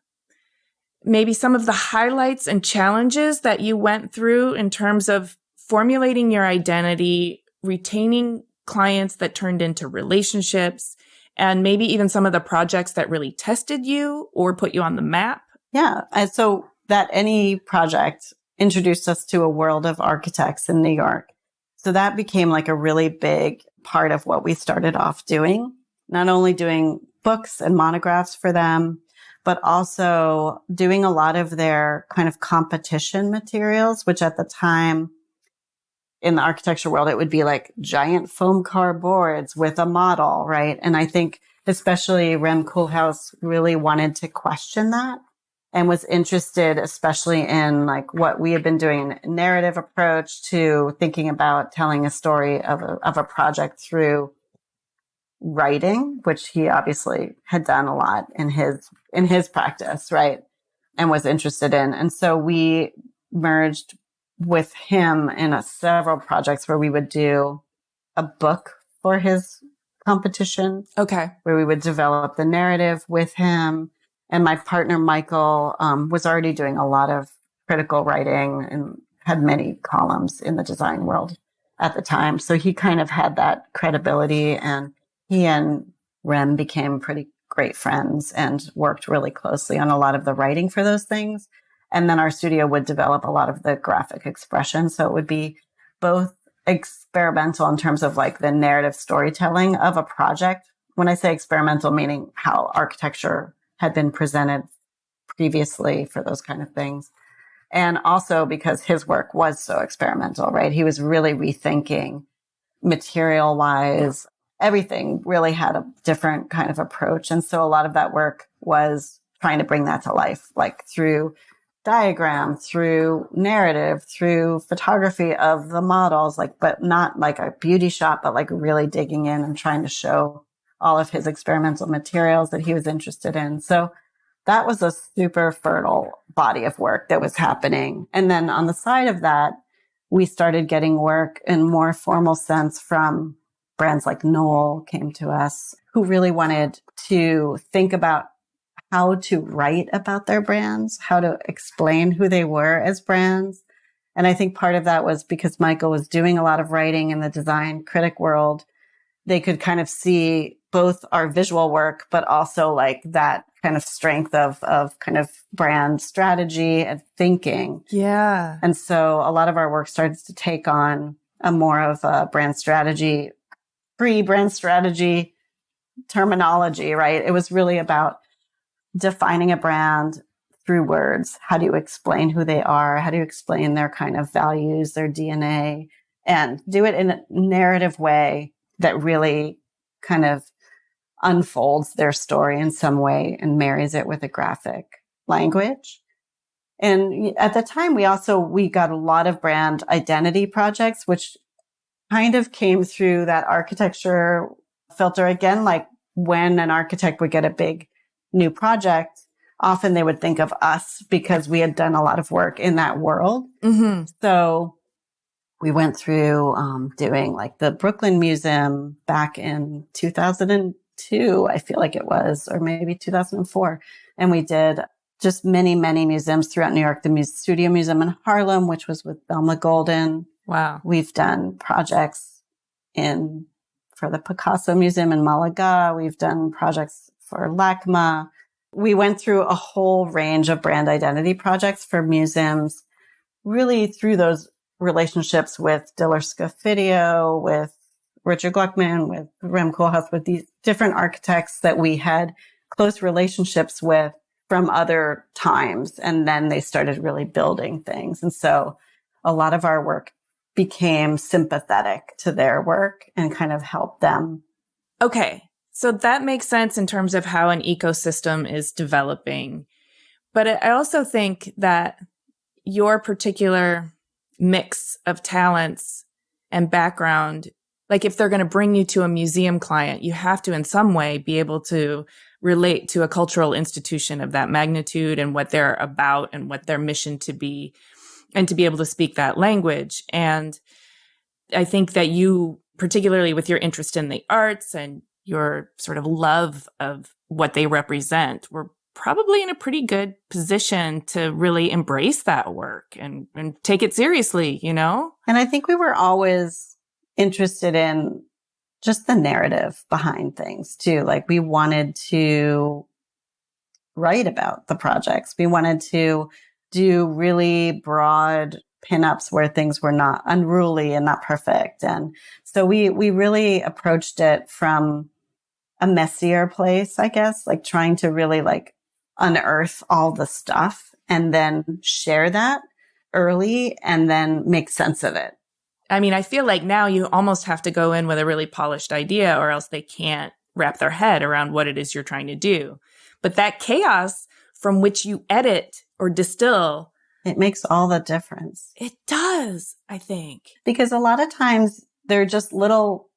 maybe some of the highlights and challenges that you went through in terms of formulating your identity, retaining clients that turned into relationships, and maybe even some of the projects that really tested you or put you on the map. Yeah. And so that any project introduced us to a world of architects in New York. So that became like a really big part of what we started off doing, not only doing books and monographs for them, but also doing a lot of their kind of competition materials, which at the time in the architecture world, it would be like giant foam car boards with a model, right? And I think especially Rem Koolhaas really wanted to question that and was interested especially in like what we had been doing, narrative approach to thinking about telling a story of a project through writing, which he obviously had done a lot in his practice, right? And was interested in. And so we merged with him in several projects where we would do a book for his competition. Okay. Where we would develop the narrative with him. And my partner, Michael, was already doing a lot of critical writing and had many columns in the design world at the time. So he kind of had that credibility, and he and Rem became pretty great friends and worked really closely on a lot of the writing for those things. And then our studio would develop a lot of the graphic expression. So it would be both experimental in terms of like the narrative storytelling of a project. When I say experimental, meaning how architecture had been presented previously for those kind of things. And also because his work was so experimental, right? He was really rethinking material wise. Everything really had a different kind of approach. And so a lot of that work was trying to bring that to life, like through diagram, through narrative, through photography of the models, like, but not like a beauty shot, but like really digging in and trying to show all of his experimental materials that he was interested in. So that was a super fertile body of work that was happening. And then on the side of that, we started getting work in more formal sense from brands like Knoll came to us, who really wanted to think about how to write about their brands, how to explain who they were as brands. And I think part of that was because Michael was doing a lot of writing in the design critic world. They could kind of see both our visual work, but also like that kind of strength of kind of brand strategy and thinking. Yeah. And so a lot of our work started to take on a more of a brand strategy, pre-brand strategy terminology, right? It was really about defining a brand through words. How do you explain who they are? How do you explain their kind of values, their DNA, and do it in a narrative way that really kind of unfolds their story in some way and marries it with a graphic language. And at the time, we got a lot of brand identity projects, which kind of came through that architecture filter again. Like when an architect would get a big new project, often they would think of us because we had done a lot of work in that world. Mm-hmm. So we went through doing like the Brooklyn Museum back in 2002, I feel like it was, or maybe 2004. And we did just many, many museums throughout New York. The Studio Museum in Harlem, which was with Thelma Golden. Wow. We've done projects for the Picasso Museum in Malaga. We've done projects for LACMA. We went through a whole range of brand identity projects for museums, really through those relationships with Diller Scofidio, with Richard Gluckman, with Rem Koolhaas, with these different architects that we had close relationships with from other times. And then they started really building things. And so a lot of our work became sympathetic to their work and kind of helped them. Okay. So that makes sense in terms of how an ecosystem is developing. But I also think that your particular mix of talents and background, like if they're going to bring you to a museum client, you have to in some way be able to relate to a cultural institution of that magnitude and what they're about and what their mission to be, and to be able to speak that language. And I think that you, particularly with your interest in the arts and your sort of love of what they represent, were probably in a pretty good position to really embrace that work and take it seriously, you know? And I think we were always interested in just the narrative behind things too. Like we wanted to write about the projects. We wanted to do really broad pinups where things were not unruly and not perfect. And so we really approached it from a messier place, I guess, like trying to really like unearth all the stuff and then share that early and then make sense of it. I mean, I feel like now you almost have to go in with a really polished idea or else they can't wrap their head around what it is you're trying to do. But that chaos from which you edit or distill, it makes all the difference. It does, I think. Because a lot of times they're just little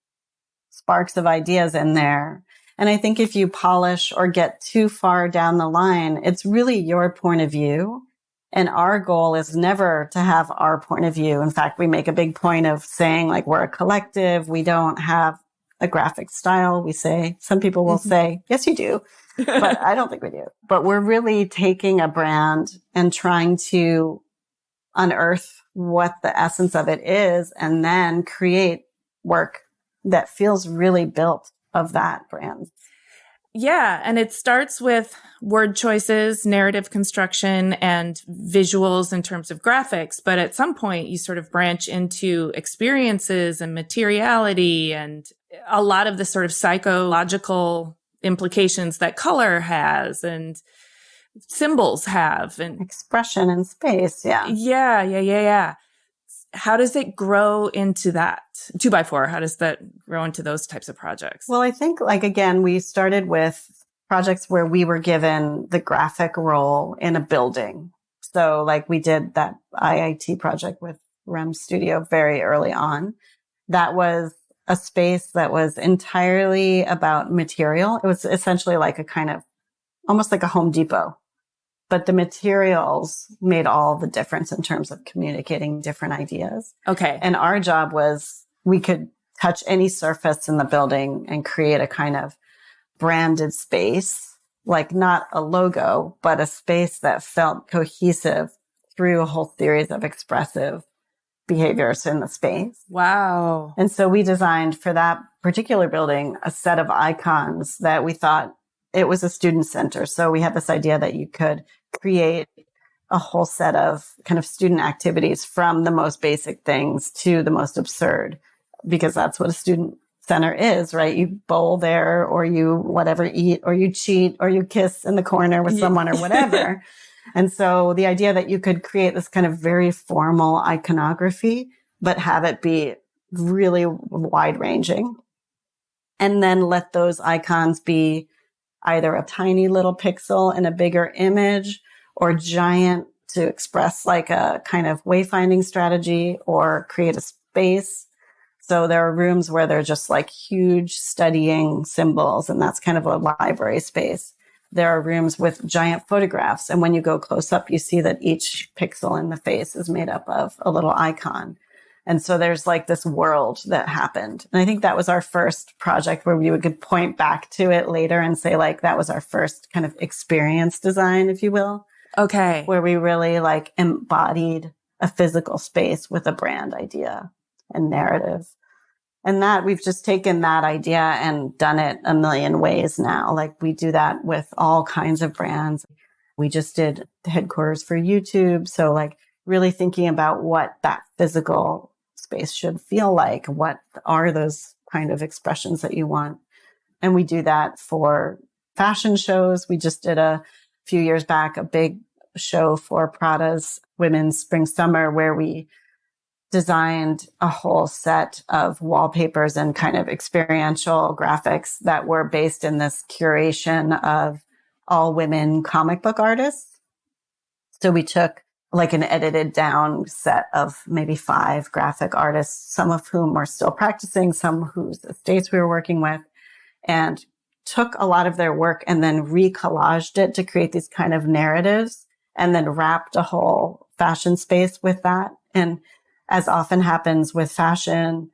sparks of ideas in there. And I think if you polish or get too far down the line, it's really your point of view. And our goal is never to have our point of view. In fact, we make a big point of saying like we're a collective. We don't have a graphic style. We say, some people will say, yes, you do. But I don't think we do. But we're really taking a brand and trying to unearth what the essence of it is and then create work that feels really built of that brand. Yeah. And it starts with word choices, narrative construction, and visuals in terms of graphics. But at some point, you sort of branch into experiences and materiality and a lot of the sort of psychological implications that color has and symbols have. And expression in space. Yeah. Yeah. How does it grow into that? 2x4, how does that grow into those types of projects? Well, I think like, again, we started with projects where we were given the graphic role in a building. So like we did that IIT project with Rem Studio very early on. That was a space that was entirely about material. It was essentially like a kind of almost like a Home Depot. But the materials made all the difference in terms of communicating different ideas. Okay. And our job was we could touch any surface in the building and create a kind of branded space, like not a logo, but a space that felt cohesive through a whole series of expressive behaviors in the space. Wow. And so we designed for that particular building a set of icons that we thought it was a student center. So we had this idea that you could create a whole set of kind of student activities from the most basic things to the most absurd, because that's what a student center is, right? You bowl there or you whatever eat or you cheat or you kiss in the corner with someone or whatever. And so the idea that you could create this kind of very formal iconography, but have it be really wide ranging and then let those icons be either a tiny little pixel in a bigger image or giant to express like a kind of wayfinding strategy or create a space. So there are rooms where they're just like huge studying symbols, and that's kind of a library space. There are rooms with giant photographs. And when you go close up, you see that each pixel in the face is made up of a little icon. And so there's like this world that happened. And I think that was our first project where we could point back to it later and say like, that was our first kind of experience design, if you will. Okay. Where we really like embodied a physical space with a brand idea and narrative. And that we've just taken that idea and done it a million ways now. Like we do that with all kinds of brands. We just did the headquarters for YouTube. So like really thinking about what that physical space should feel like. What are those kind of expressions that you want? And we do that for fashion shows. We just did a few years back, a big show for Prada's women's spring summer where we designed a whole set of wallpapers and kind of experiential graphics that were based in this curation of all women comic book artists. So we took like an edited down set of maybe 5 graphic artists, some of whom were still practicing, some whose estates we were working with, and took a lot of their work and then recollaged it to create these kind of narratives and then wrapped a whole fashion space with that. And as often happens with fashion,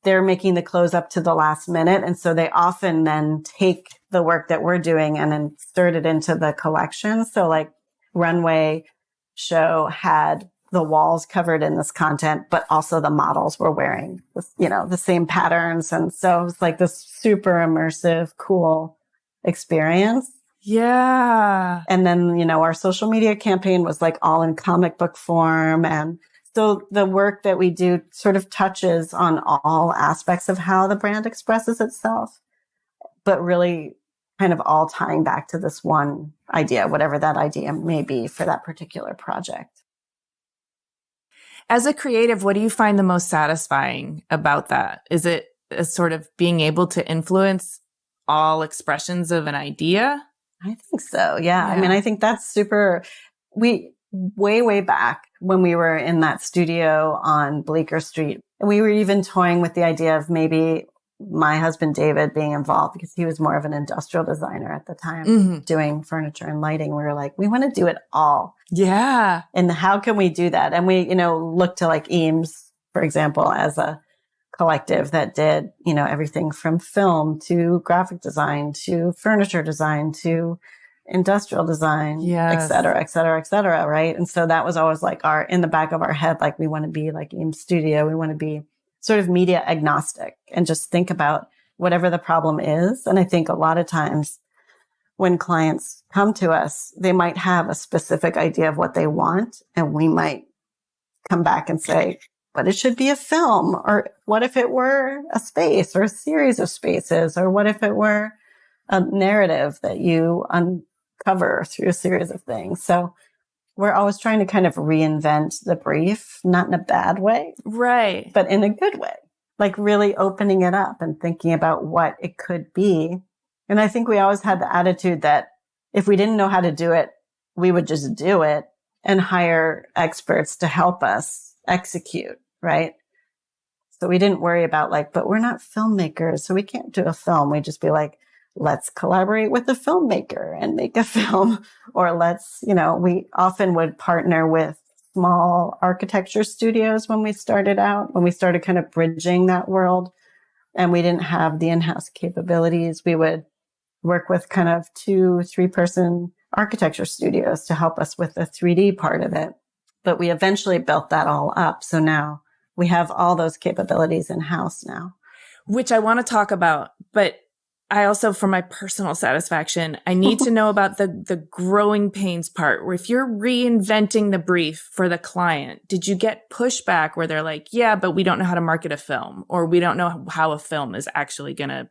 they're making the clothes up to the last minute. And so they often then take the work that we're doing and insert it into the collection. So like runway show had the walls covered in this content, but also the models were wearing, the same patterns. And so it was like this super immersive, cool experience. Yeah. And then, our social media campaign was like all in comic book form. And so the work that we do sort of touches on all aspects of how the brand expresses itself, but really kind of all tying back to this one idea, whatever that idea may be for that particular project. As a creative, what do you find the most satisfying about that? Is it a sort of being able to influence all expressions of an idea? I think so. Yeah. I mean, I think that's super. Way back when we were in that studio on Bleecker Street, and we were even toying with the idea of maybe my husband, David, being involved because he was more of an industrial designer at the time, doing furniture and lighting. We were like, we want to do it all. Yeah. And how can we do that? And we, looked to like Eames, for example, as a collective that did, everything from film to graphic design to furniture design to industrial design, et cetera, et cetera, et cetera. Right. And so that was always like in the back of our head, like we want to be like Eames Studio. We want to be sort of media agnostic and just think about whatever the problem is. And I think a lot of times when clients come to us, they might have a specific idea of what they want. And we might come back and say, but it should be a film, or what if it were a space or a series of spaces, or what if it were a narrative that you uncover through a series of things. So we're always trying to kind of reinvent the brief, not in a bad way. Right. But in a good way, like really opening it up and thinking about what it could be. And I think we always had the attitude that if we didn't know how to do it, we would just do it and hire experts to help us execute, right? So we didn't worry about like, but we're not filmmakers, so we can't do a film. We'd just be like, let's collaborate with the filmmaker and make a film. Or we often would partner with small architecture studios when we started out, when we started kind of bridging that world and we didn't have the in-house capabilities. We would work with kind of 2-3 person architecture studios to help us with the 3D part of it. But we eventually built that all up. So now we have all those capabilities in-house now. Which I want to talk about, but I also, for my personal satisfaction, I need to know about the growing pains part, where if you're reinventing the brief for the client, did you get pushback where they're like, yeah, but we don't know how to market a film, or we don't know how a film is actually going to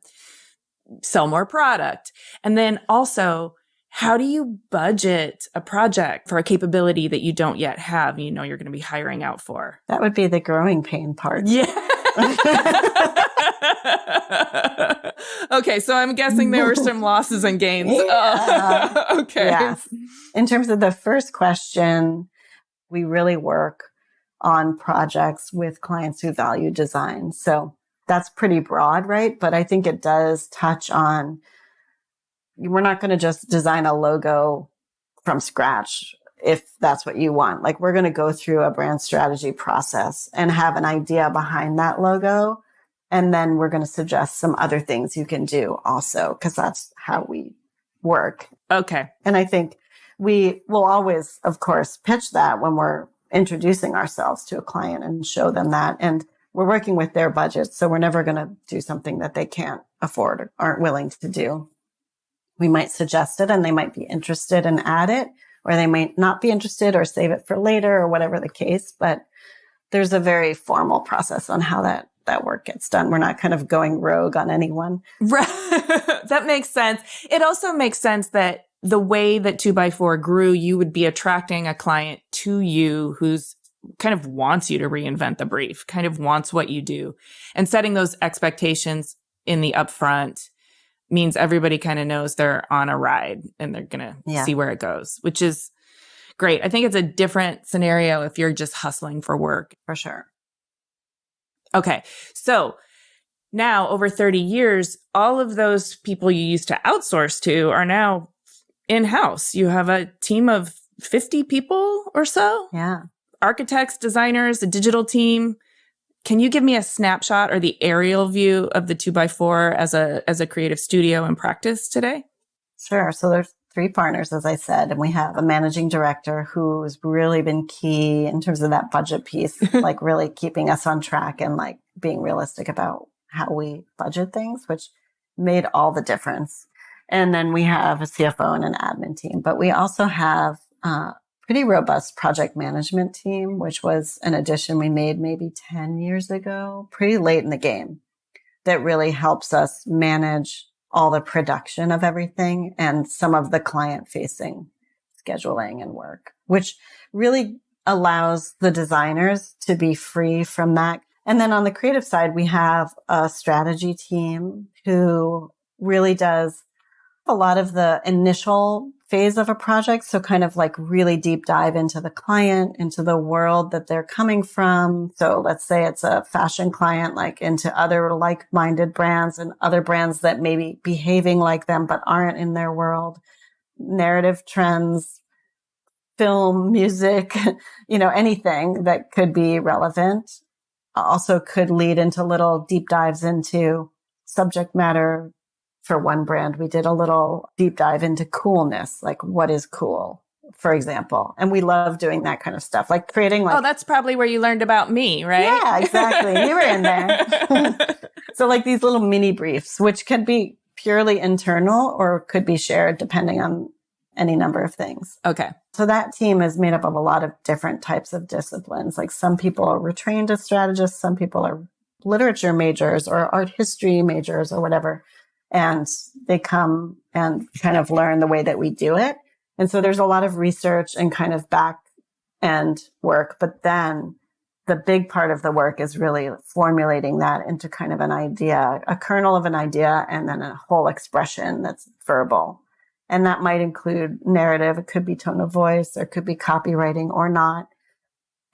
sell more product? And then also, how do you budget a project for a capability that you don't yet have, you're going to be hiring out for? That would be the growing pain part. Yeah. Okay, so I'm guessing there were some losses and gains. Yeah. Okay. Yes. In terms of the first question, we really work on projects with clients who value design. So that's pretty broad, right? But I think it does touch on, we're not going to just design a logo from scratch if that's what you want. Like, we're going to go through a brand strategy process and have an idea behind that logo. And then we're going to suggest some other things you can do also, because that's how we work. Okay. And I think we will always, of course, pitch that when we're introducing ourselves to a client and show them that. And we're working with their budget. So we're never going to do something that they can't afford or aren't willing to do. We might suggest it and they might be interested and add it, or they might not be interested or save it for later or whatever the case. But there's a very formal process on how that work gets done. We're not kind of going rogue on anyone. Right. That makes sense. It also makes sense that the way that 2x4 grew, you would be attracting a client to you who's kind of wants you to reinvent the brief, kind of wants what you do. And setting those expectations in the upfront means everybody kind of knows they're on a ride and they're going to see where it goes, which is great. I think it's a different scenario if you're just hustling for work. For sure. Okay. So now over 30 years, all of those people you used to outsource to are now in-house. You have a team of 50 people or so? Yeah. Architects, designers, a digital team. Can you give me a snapshot or the aerial view of the 2x4 as a creative studio and practice today? Sure. So there's 3 partners, as I said, and we have a managing director who's really been key in terms of that budget piece, like really keeping us on track and like being realistic about how we budget things, which made all the difference. And then we have a CFO and an admin team, but we also have a pretty robust project management team, which was an addition we made maybe 10 years ago, pretty late in the game, that really helps us manage all the production of everything and some of the client-facing scheduling and work, which really allows the designers to be free from that. And then on the creative side, we have a strategy team who really does a lot of the initial phase of a project. So kind of like really deep dive into the client, into the world that they're coming from. So let's say it's a fashion client, like into other like-minded brands and other brands that may be behaving like them, but aren't in their world, narrative trends, film, music, anything that could be relevant. Also could lead into little deep dives into subject matter. For one brand, we did a little deep dive into coolness, like what is cool, for example. And we love doing that kind of stuff, like creating like... Oh, that's probably where you learned about me, right? Yeah, exactly. You were in there. So like these little mini briefs, which can be purely internal or could be shared depending on any number of things. Okay. So that team is made up of a lot of different types of disciplines. Like some people are retrained as strategists, some people are literature majors or art history majors or whatever. And they come and kind of learn the way that we do it. And so there's a lot of research and kind of back end work. But then the big part of the work is really formulating that into kind of an idea, a kernel of an idea, and then a whole expression that's verbal. And that might include narrative. It could be tone of voice. There could be copywriting or not.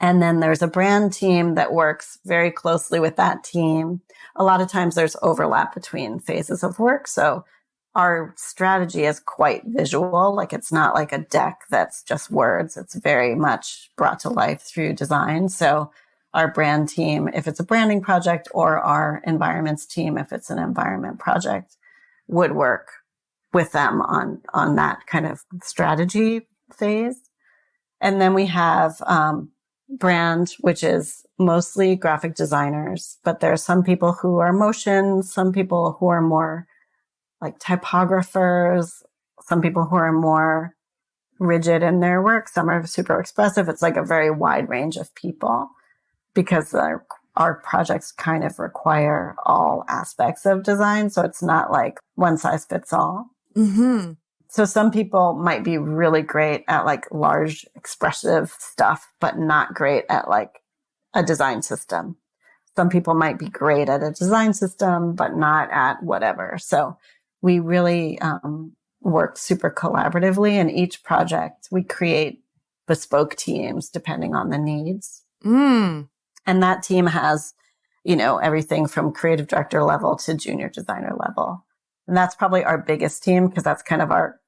And then there's a brand team that works very closely with that team. A lot of times there's overlap between phases of work. So our strategy is quite visual. Like it's not like a deck that's just words. It's very much brought to life through design. So our brand team, if it's a branding project, or our environments team, if it's an environment project, would work with them on that kind of strategy phase. And then we have, brand, which is mostly graphic designers, but there are some people who are motion, some people who are more like typographers, some people who are more rigid in their work, some are super expressive. It's like a very wide range of people because our projects kind of require all aspects of design. So it's not like one size fits all. Mm-hmm. So some people might be really great at like large expressive stuff, but not great at like a design system. Some people might be great at a design system, but not at whatever. So we really work super collaboratively. And each project, we create bespoke teams depending on the needs. Mm. And that team has, everything from creative director level to junior designer level. And that's probably our biggest team because that's kind of our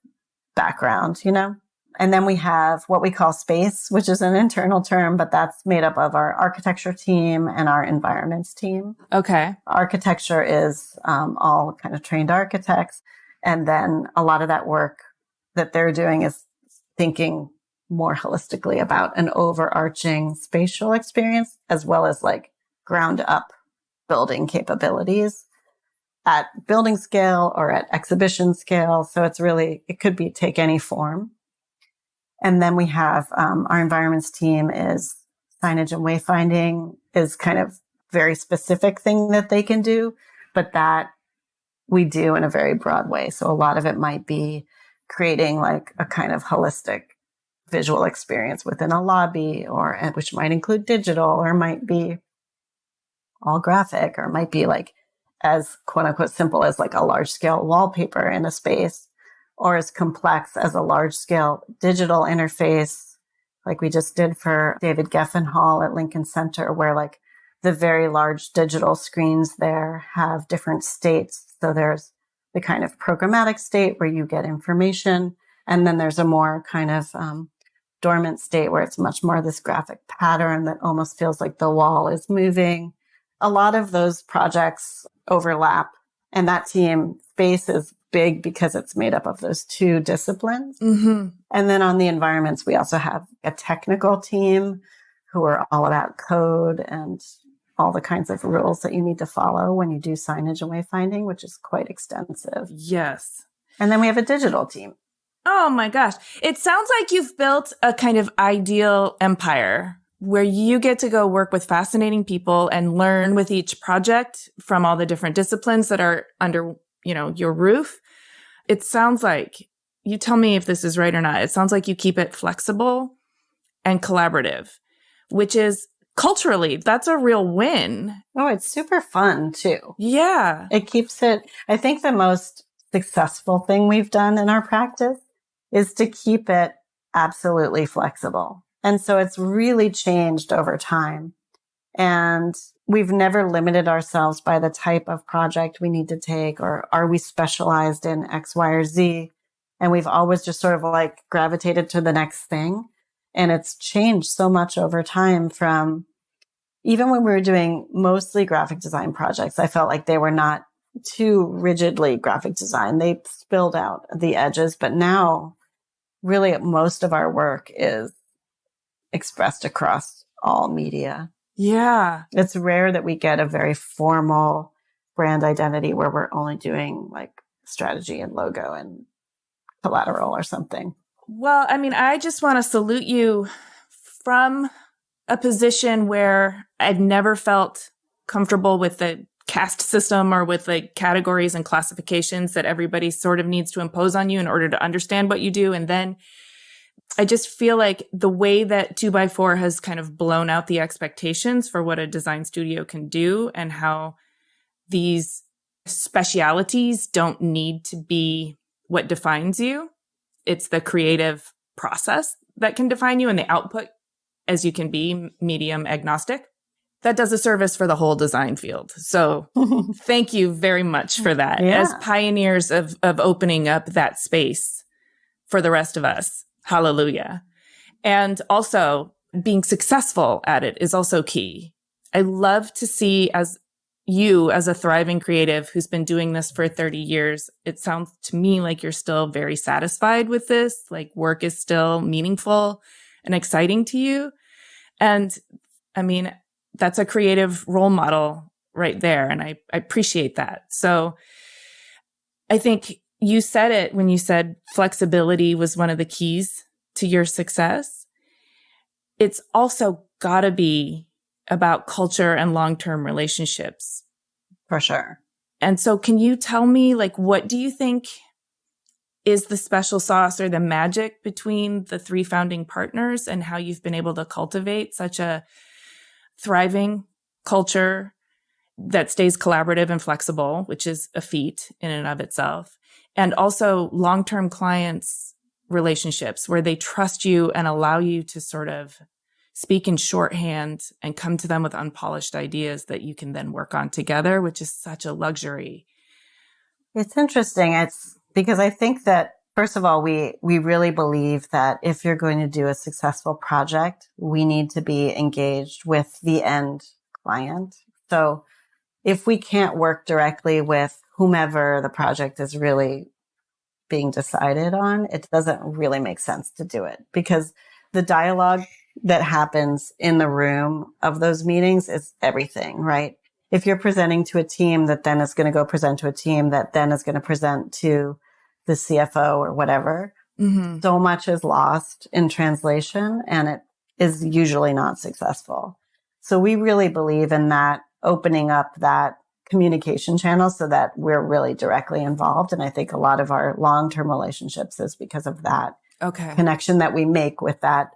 background, And then we have what we call space, which is an internal term, but that's made up of our architecture team and our environments team. Okay. Architecture is all kind of trained architects. And then a lot of that work that they're doing is thinking more holistically about an overarching spatial experience, as well as like ground up building capabilities at building scale or at exhibition scale. So it could be take any form. And then we have our environments team is signage and wayfinding is kind of very specific thing that they can do, but that we do in a very broad way. So a lot of it might be creating like a kind of holistic visual experience within a lobby, which might include digital, or might be all graphic, or might be like as quote unquote simple as like a large scale wallpaper in a space, or as complex as a large scale digital interface, like we just did for David Geffen Hall at Lincoln Center, where like the very large digital screens there have different states. So there's the kind of programmatic state where you get information. And then there's a more kind of dormant state where it's much more this graphic pattern that almost feels like the wall is moving. A lot of those projects overlap, and that team space is big because it's made up of those two disciplines. Mm-hmm. And then on the environments, we also have a technical team who are all about code and all the kinds of rules that you need to follow when you do signage and wayfinding, which is quite extensive. Yes. And then we have a digital team. Oh my gosh. It sounds like you've built a kind of ideal empire where you get to go work with fascinating people and learn with each project from all the different disciplines that are under, your roof. It sounds like, you tell me if this is right or not, it sounds like you keep it flexible and collaborative, which is culturally, that's a real win. Oh, it's super fun too. Yeah. It keeps it, I think the most successful thing we've done in our practice is to keep it absolutely flexible. And so it's really changed over time. And we've never limited ourselves by the type of project we need to take, or are we specialized in X, Y, or Z? And we've always just sort of like gravitated to the next thing. And it's changed so much over time from even when we were doing mostly graphic design projects, I felt like they were not too rigidly graphic design. They spilled out the edges, but now really most of our work is expressed across all media. Yeah. It's rare that we get a very formal brand identity where we're only doing like strategy and logo and collateral or something. Well, I mean, I just want to salute you from a position where I've never felt comfortable with the caste system or with the categories and classifications that everybody sort of needs to impose on you in order to understand what you do. And then I just feel like the way that 2x4 has kind of blown out the expectations for what a design studio can do, and how these specialities don't need to be what defines you. It's the creative process that can define you, and the output, as you can be medium agnostic. That does a service for the whole design field. So thank you very much for that. Yeah. As pioneers of opening up that space for the rest of us. Hallelujah. And also being successful at it is also key. I love to see as a thriving creative who's been doing this for 30 years, it sounds to me like you're still very satisfied with this, like work is still meaningful and exciting to you. And I mean, that's a creative role model right there. And I appreciate that. So I think you said it when you said flexibility was one of the keys to your success. It's also gotta be about culture and long-term relationships. For sure. And so can you tell me, like, what do you think is the special sauce or the magic between the three founding partners, and how you've been able to cultivate such a thriving culture that stays collaborative and flexible, which is a feat in and of itself. And also long-term clients relationships where they trust you and allow you to sort of speak in shorthand and come to them with unpolished ideas that you can then work on together, which is such a luxury. It's interesting. It's because I think that, first of all, we really believe that if you're going to do a successful project, we need to be engaged with the end client. So if we can't work directly with whomever the project is really being decided on, it doesn't really make sense to do it, because the dialogue that happens in the room of those meetings is everything, right? If you're presenting to a team that then is going to go present to a team that then is going to present to the CFO or whatever, so much is lost in translation, and it is usually not successful. So we really believe in that, opening up that communication channel so that we're really directly involved. And I think a lot of our long-term relationships is because of that connection that we make with that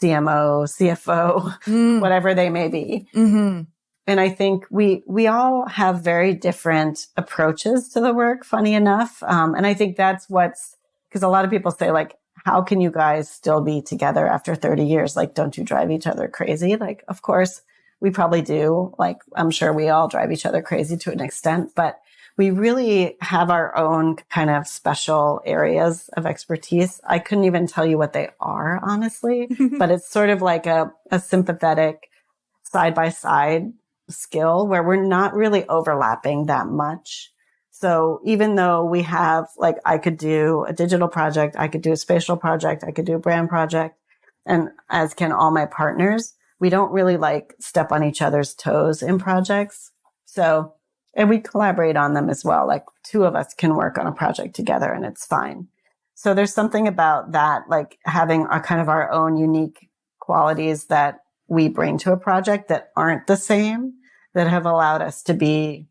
CMO, CFO, whatever they may be. And I think we all have very different approaches to the work, funny enough. And I think that's because a lot of people say, like, how can you guys still be together after 30 years? Like, don't you drive each other crazy? Like, of course, we probably do. Like, I'm sure we all drive each other crazy to an extent, but we really have our own kind of special areas of expertise. I couldn't even tell you what they are, honestly, but it's sort of like a sympathetic side-by-side skill where we're not really overlapping that much. So even though we have, like, I could do a digital project, I could do a spatial project, I could do a brand project, and as can all my partners, we don't really like step on each other's toes in projects. So, and we collaborate on them as well. Like, two of us can work on a project together and it's fine. So there's something about that, like having a kind of our own unique qualities that we bring to a project that aren't the same, that have allowed us to be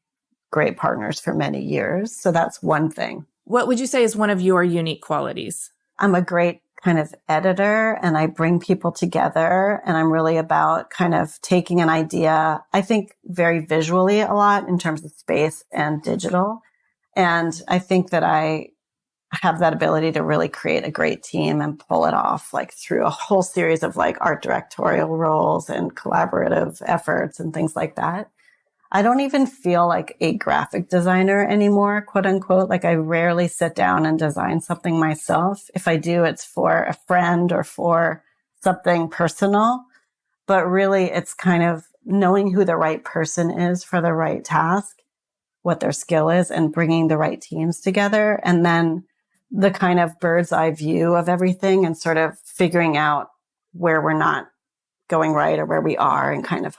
great partners for many years. So that's one thing. What would you say is one of your unique qualities? I'm a great kind of editor, and I bring people together, and I'm really about kind of taking an idea, I think very visually a lot in terms of space and digital. And I think that I have that ability to really create a great team and pull it off, like through a whole series of like art directorial roles and collaborative efforts and things like that. I don't even feel like a graphic designer anymore, quote unquote. Like, I rarely sit down and design something myself. If I do, it's for a friend or for something personal. But really, it's kind of knowing who the right person is for the right task, what their skill is, and bringing the right teams together. And then the kind of bird's eye view of everything and sort of figuring out where we're not going right or where we are and kind of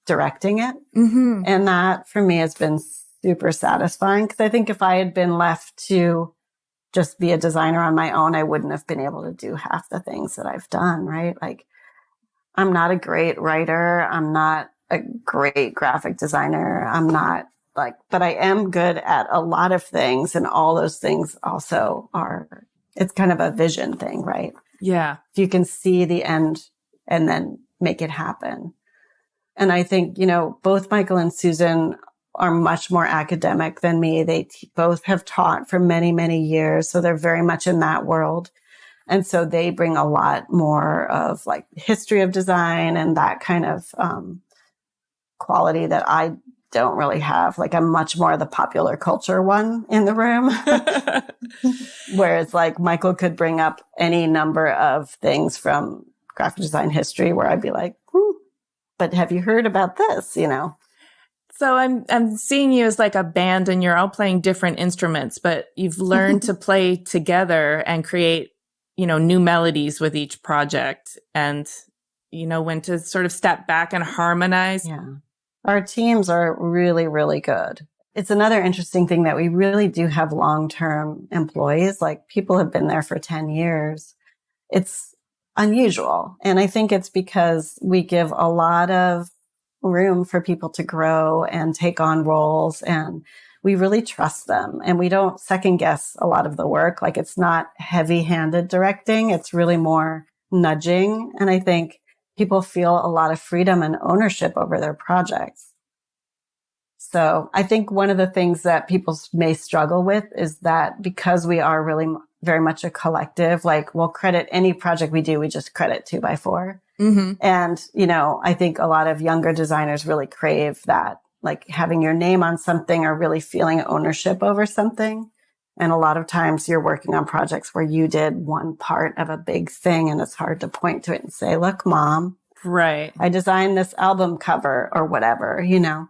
directing it. And that for me has been super satisfying, because I think if I had been left to just be a designer on my own, I wouldn't have been able to do half the things that I've done, right? Like, I'm not a great writer. I'm not a great graphic designer. I'm not like, but I am good at a lot of things. And all those things also are, it's kind of a vision thing, right? Yeah. If you can see the end and then make it happen. And I think, you know, both Michael and Susan are much more academic than me. They both have taught for many, many years. So they're very much in that world. And so they bring a lot more of like history of design and that kind of quality that I don't really have. Like, I'm much more the popular culture one in the room. Whereas like Michael could bring up any number of things from graphic design history where I'd be like, but have you heard about this, you know? So I'm seeing you as like a band, and you're all playing different instruments, but you've learned to play together and create, you know, new melodies with each project, and, you know, when to sort of step back and harmonize. Yeah. Our teams are really, really good. It's another interesting thing that we really do have long-term employees. Like, people have been there for 10 years. It's unusual. And I think it's because we give a lot of room for people to grow and take on roles, and we really trust them, and we don't second guess a lot of the work. Like, it's not heavy-handed directing. It's really more nudging. And I think people feel a lot of freedom and ownership over their projects. So I think one of the things that people may struggle with is that because we are really very much a collective, like we'll credit any project we do, we just credit 2x4. Mm-hmm. And, you know, I think a lot of younger designers really crave that, like having your name on something or really feeling ownership over something. And a lot of times you're working on projects where you did one part of a big thing and it's hard to point to it and say, look, Mom, right, I designed this album cover or whatever, you know.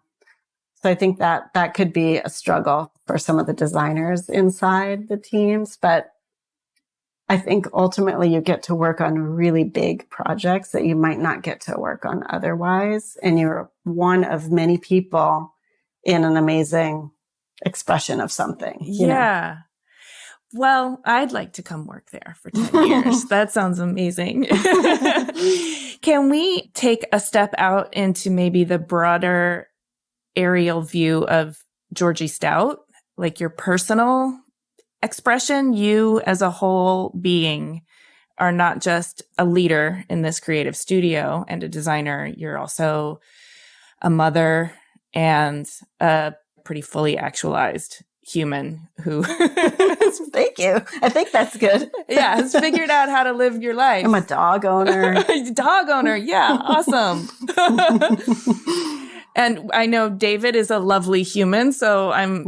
So I think that could be a struggle for some of the designers inside the teams. But I think ultimately you get to work on really big projects that you might not get to work on otherwise. And you're one of many people in an amazing expression of something. You know? Well, I'd like to come work there for 10 years. That sounds amazing. Can we take a step out into maybe the broader aerial view of Georgie Stout, like your personal expression? You as a whole being are not just a leader in this creative studio and a designer. You're also a mother and a pretty fully actualized human who Thank you. I think that's good. has figured out how to live your life. I'm a dog owner. Dog owner. Yeah. Awesome. And I know David is a lovely human. So I'm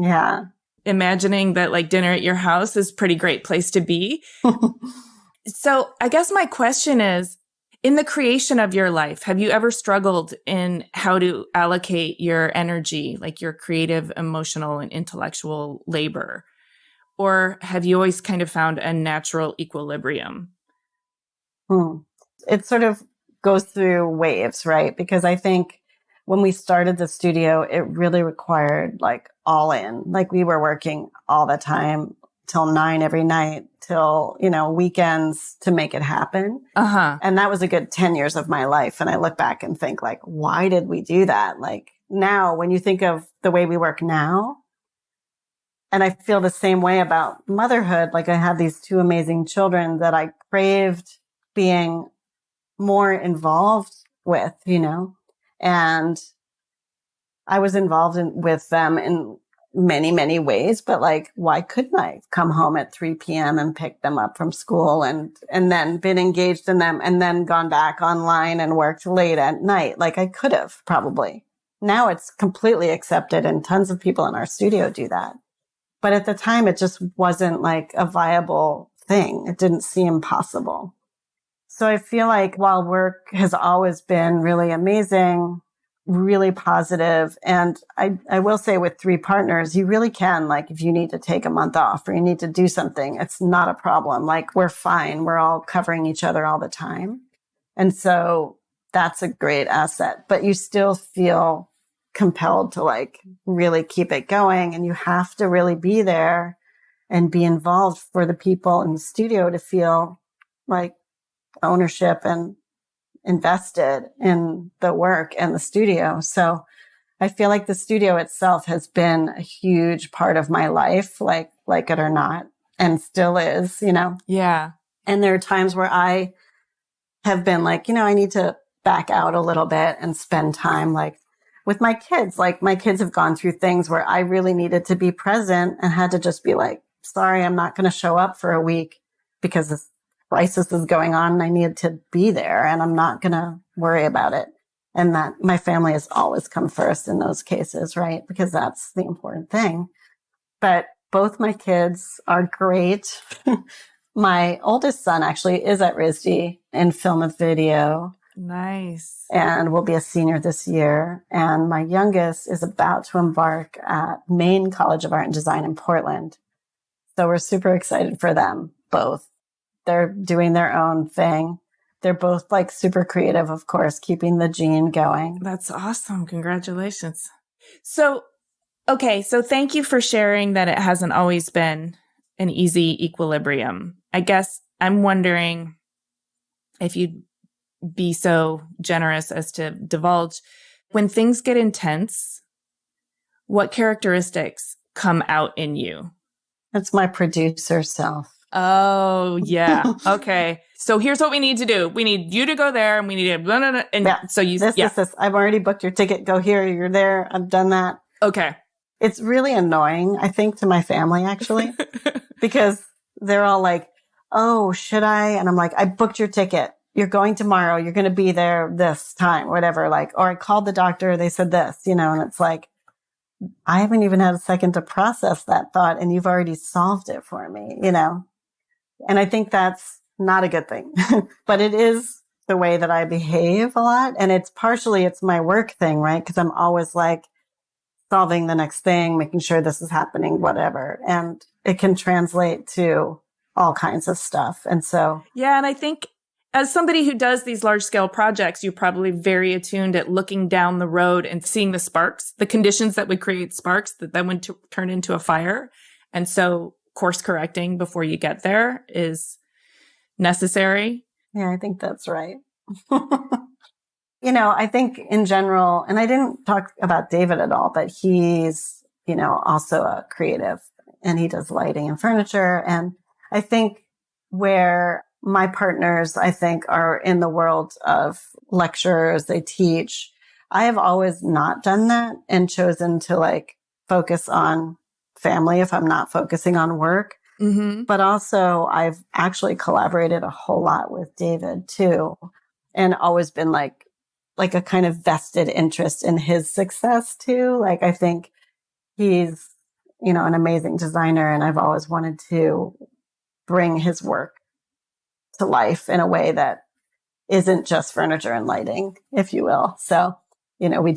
imagining that like dinner at your house is a pretty great place to be. So I guess my question is, in the creation of your life, have you ever struggled in how to allocate your energy, like your creative, emotional, and intellectual labor? Or have you always kind of found a natural equilibrium? It sort of goes through waves, right? Because I think when we started the studio, it really required like all in, like we were working all the time till 9 every night, till, you know, weekends to make it happen. And that was a good 10 years of my life. And I look back and think like, why did we do that? Like now, when you think of the way we work now, and I feel the same way about motherhood, like I have these 2 amazing children that I craved being more involved with, you know, and I was involved with them in many, many ways, but like, why couldn't I come home at 3 p.m. and pick them up from school and then been engaged in them and then gone back online and worked late at night? Like I could have probably. Now it's completely accepted and tons of people in our studio do that. But at the time, it just wasn't like a viable thing. It didn't seem possible. So I feel like while work has always been really amazing, really positive, and I will say with 3 partners, you really can, like if you need to take a month off or you need to do something, it's not a problem. Like we're fine. We're all covering each other all the time. And so that's a great asset, but you still feel compelled to like really keep it going. And you have to really be there and be involved for the people in the studio to feel like ownership and invested in the work and the studio. So I feel like the studio itself has been a huge part of my life, like it or not, and still is, you know? Yeah. And there are times where I have been like, you know, I need to back out a little bit and spend time like with my kids. Like my kids have gone through things where I really needed to be present and had to just be like, sorry, I'm not going to show up for a week because this crisis is going on and I need to be there and I'm not going to worry about it. And that my family has always come first in those cases, right? Because that's the important thing. But both my kids are great. My oldest son actually is at RISD in film and video. Nice. And will be a senior this year. And my youngest is about to embark at Maine College of Art and Design in Portland. So we're super excited for them both. They're doing their own thing. They're both like super creative, of course, keeping the gene going. That's awesome. Congratulations. So, okay. So thank you for sharing that it hasn't always been an easy equilibrium. I guess I'm wondering if you'd be so generous as to divulge, when things get intense, what characteristics come out in you? That's my producer self. Oh, yeah. Okay. So here's what we need to do. We need you to go there and we need to, and yeah. so you, this. I've already booked your ticket. Go here. You're there. I've done that. Okay. It's really annoying, I think, to my family, actually, because they're all like, oh, should I? And I'm like, I booked your ticket. You're going tomorrow. You're going to be there this time, whatever. Like, or I called the doctor. They said this, and it's like, I haven't even had a second to process that thought. And you've already solved it for me, And I think that's not a good thing, but it is the way that I behave a lot. And it's my work thing, right? Because I'm always like solving the next thing, making sure this is happening, whatever. And it can translate to all kinds of stuff. And so. Yeah. And I think as somebody who does these large scale projects, you're probably very attuned at looking down the road and seeing the sparks, the conditions that would create sparks that then would turn into a fire. And so course correcting before you get there is necessary. Yeah, I think that's right. I think in general, and I didn't talk about David at all, but he's, also a creative and he does lighting and furniture. And I think where my partners, I think, are in the world of lectures, they teach. I have always not done that and chosen to focus on family if I'm not focusing on work. Mm-hmm. But also I've actually collaborated a whole lot with David too, and always been like a kind of vested interest in his success too. I think he's, an amazing designer, and I've always wanted to bring his work to life in a way that isn't just furniture and lighting, if you will. So, we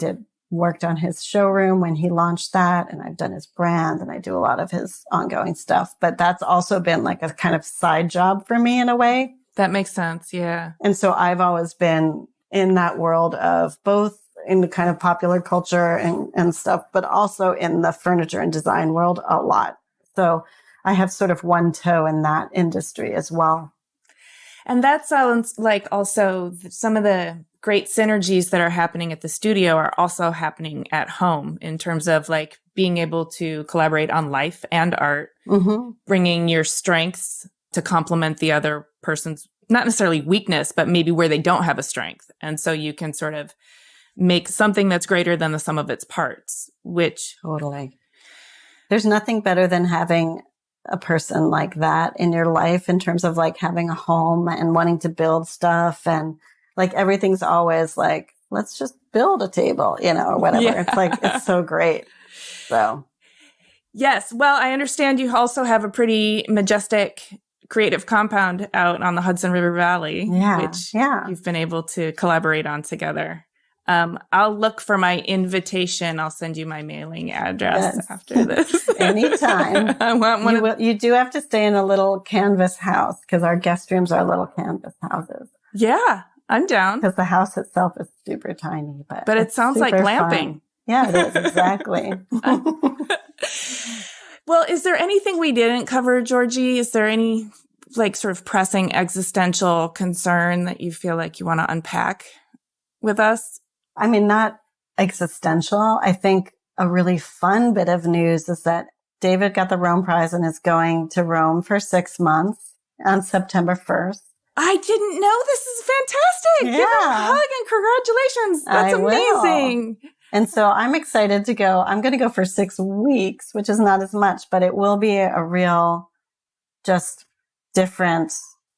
worked on his showroom when he launched that, and I've done his brand, and I do a lot of his ongoing stuff. But that's also been like a kind of side job for me in a way. That makes sense. Yeah. And so I've always been in that world of both in the kind of popular culture and stuff, but also in the furniture and design world a lot. So I have sort of one toe in that industry as well. And that sounds like also some of the great synergies that are happening at the studio are also happening at home in terms of being able to collaborate on life and art, mm-hmm. bringing your strengths to complement the other person's, not necessarily weakness, but maybe where they don't have a strength. And so you can sort of make something that's greater than the sum of its parts, which. Totally. There's nothing better than having a person like that in your life in terms of having a home and wanting to build stuff, and everything's always let's just build a table, or whatever. Yeah. It's so great. So. Yes. Well, I understand you also have a pretty majestic creative compound out on the Hudson River Valley, which you've been able to collaborate on together. I'll look for my invitation. I'll send you my mailing address after this. Anytime. I want one. You do have to stay in a little canvas house because our guest rooms are little canvas houses. Yeah, I'm down. Because the house itself is super tiny. But it sounds like glamping. Fun. Yeah, it is. Exactly. Well, is there anything we didn't cover, Georgie? Is there any sort of pressing existential concern that you feel like you want to unpack with us? I mean, not existential. I think a really fun bit of news is that David got the Rome Prize and is going to Rome for 6 months on September 1st. I didn't know. This is fantastic. Yeah. Give him a hug and congratulations. That's amazing. And so I'm excited to go. I'm going to go for 6 weeks, which is not as much, but it will be a real, just different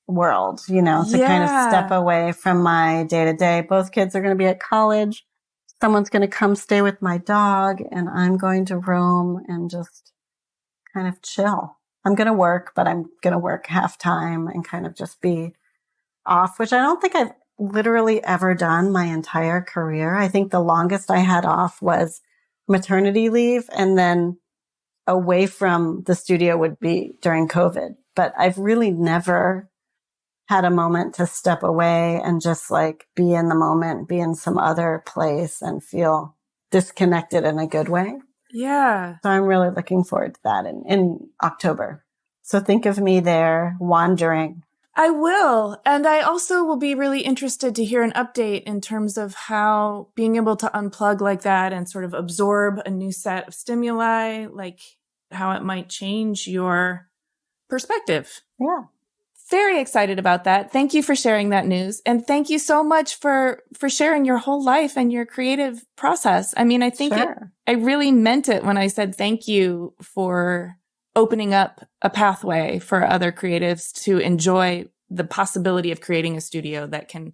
world, to kind of step away from my day to day. Both kids are going to be at college. Someone's going to come stay with my dog, and I'm going to Rome and just kind of chill. I'm going to work, but I'm going to work half time and kind of just be off, which I don't think I've literally ever done my entire career. I think the longest I had off was maternity leave, and then away from the studio would be during COVID. But I've really never had a moment to step away and just be in the moment, be in some other place and feel disconnected in a good way. Yeah. So I'm really looking forward to that in October. So think of me there wandering. I will. And I also will be really interested to hear an update in terms of how being able to unplug like that and sort of absorb a new set of stimuli, how it might change your perspective. Yeah. very excited about that. Thank you for sharing that news. And thank you so much for sharing your whole life and your creative process. I mean, I think I really meant it when I said thank you for opening up a pathway for other creatives to enjoy the possibility of creating a studio that can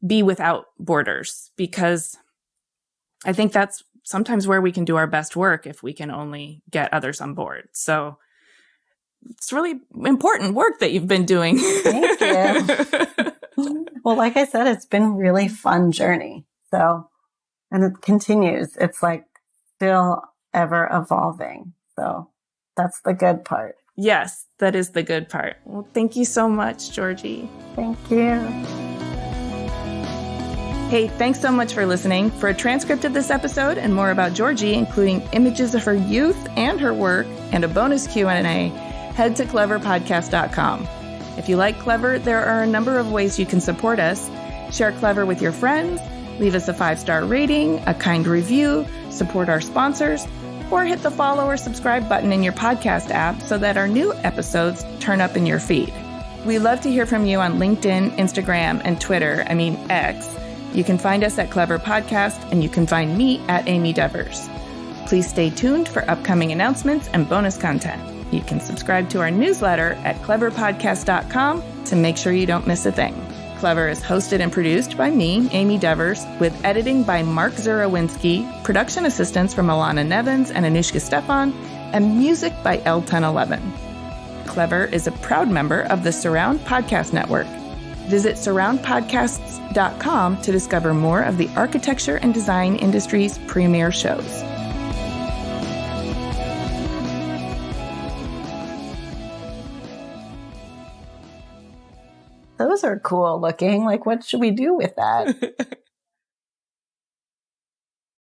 be without borders, because I think that's sometimes where we can do our best work if we can only get others on board. So it's really important work that you've been doing. Thank you. Well, like I said, it's been a really fun journey. So, and it continues. It's like still ever evolving. So that's the good part. Yes, that is the good part. Well, thank you so much, Georgie. Thank you. Hey, thanks so much for listening. For a transcript of this episode and more about Georgie, including images of her youth and her work and a bonus Q&A, head to cleverpodcast.com. If you like Clever, there are a number of ways you can support us. Share Clever with your friends, leave us a 5-star rating, a kind review, support our sponsors, or hit the follow or subscribe button in your podcast app so that our new episodes turn up in your feed. We love to hear from you on LinkedIn, Instagram, and Twitter, X. You can find us at Clever Podcast, and you can find me at Amy Devers. Please stay tuned for upcoming announcements and bonus content. You can subscribe to our newsletter at cleverpodcast.com to make sure you don't miss a thing. Clever is hosted and produced by me, Amy Devers, with editing by Mark Zurawinski, production assistance from Alana Nevins and Anushka Stefan, and music by L1011. Clever is a proud member of the Surround Podcast Network. Visit surroundpodcasts.com to discover more of the architecture and design industry's premier shows. Those are cool looking. Like, what should we do with that?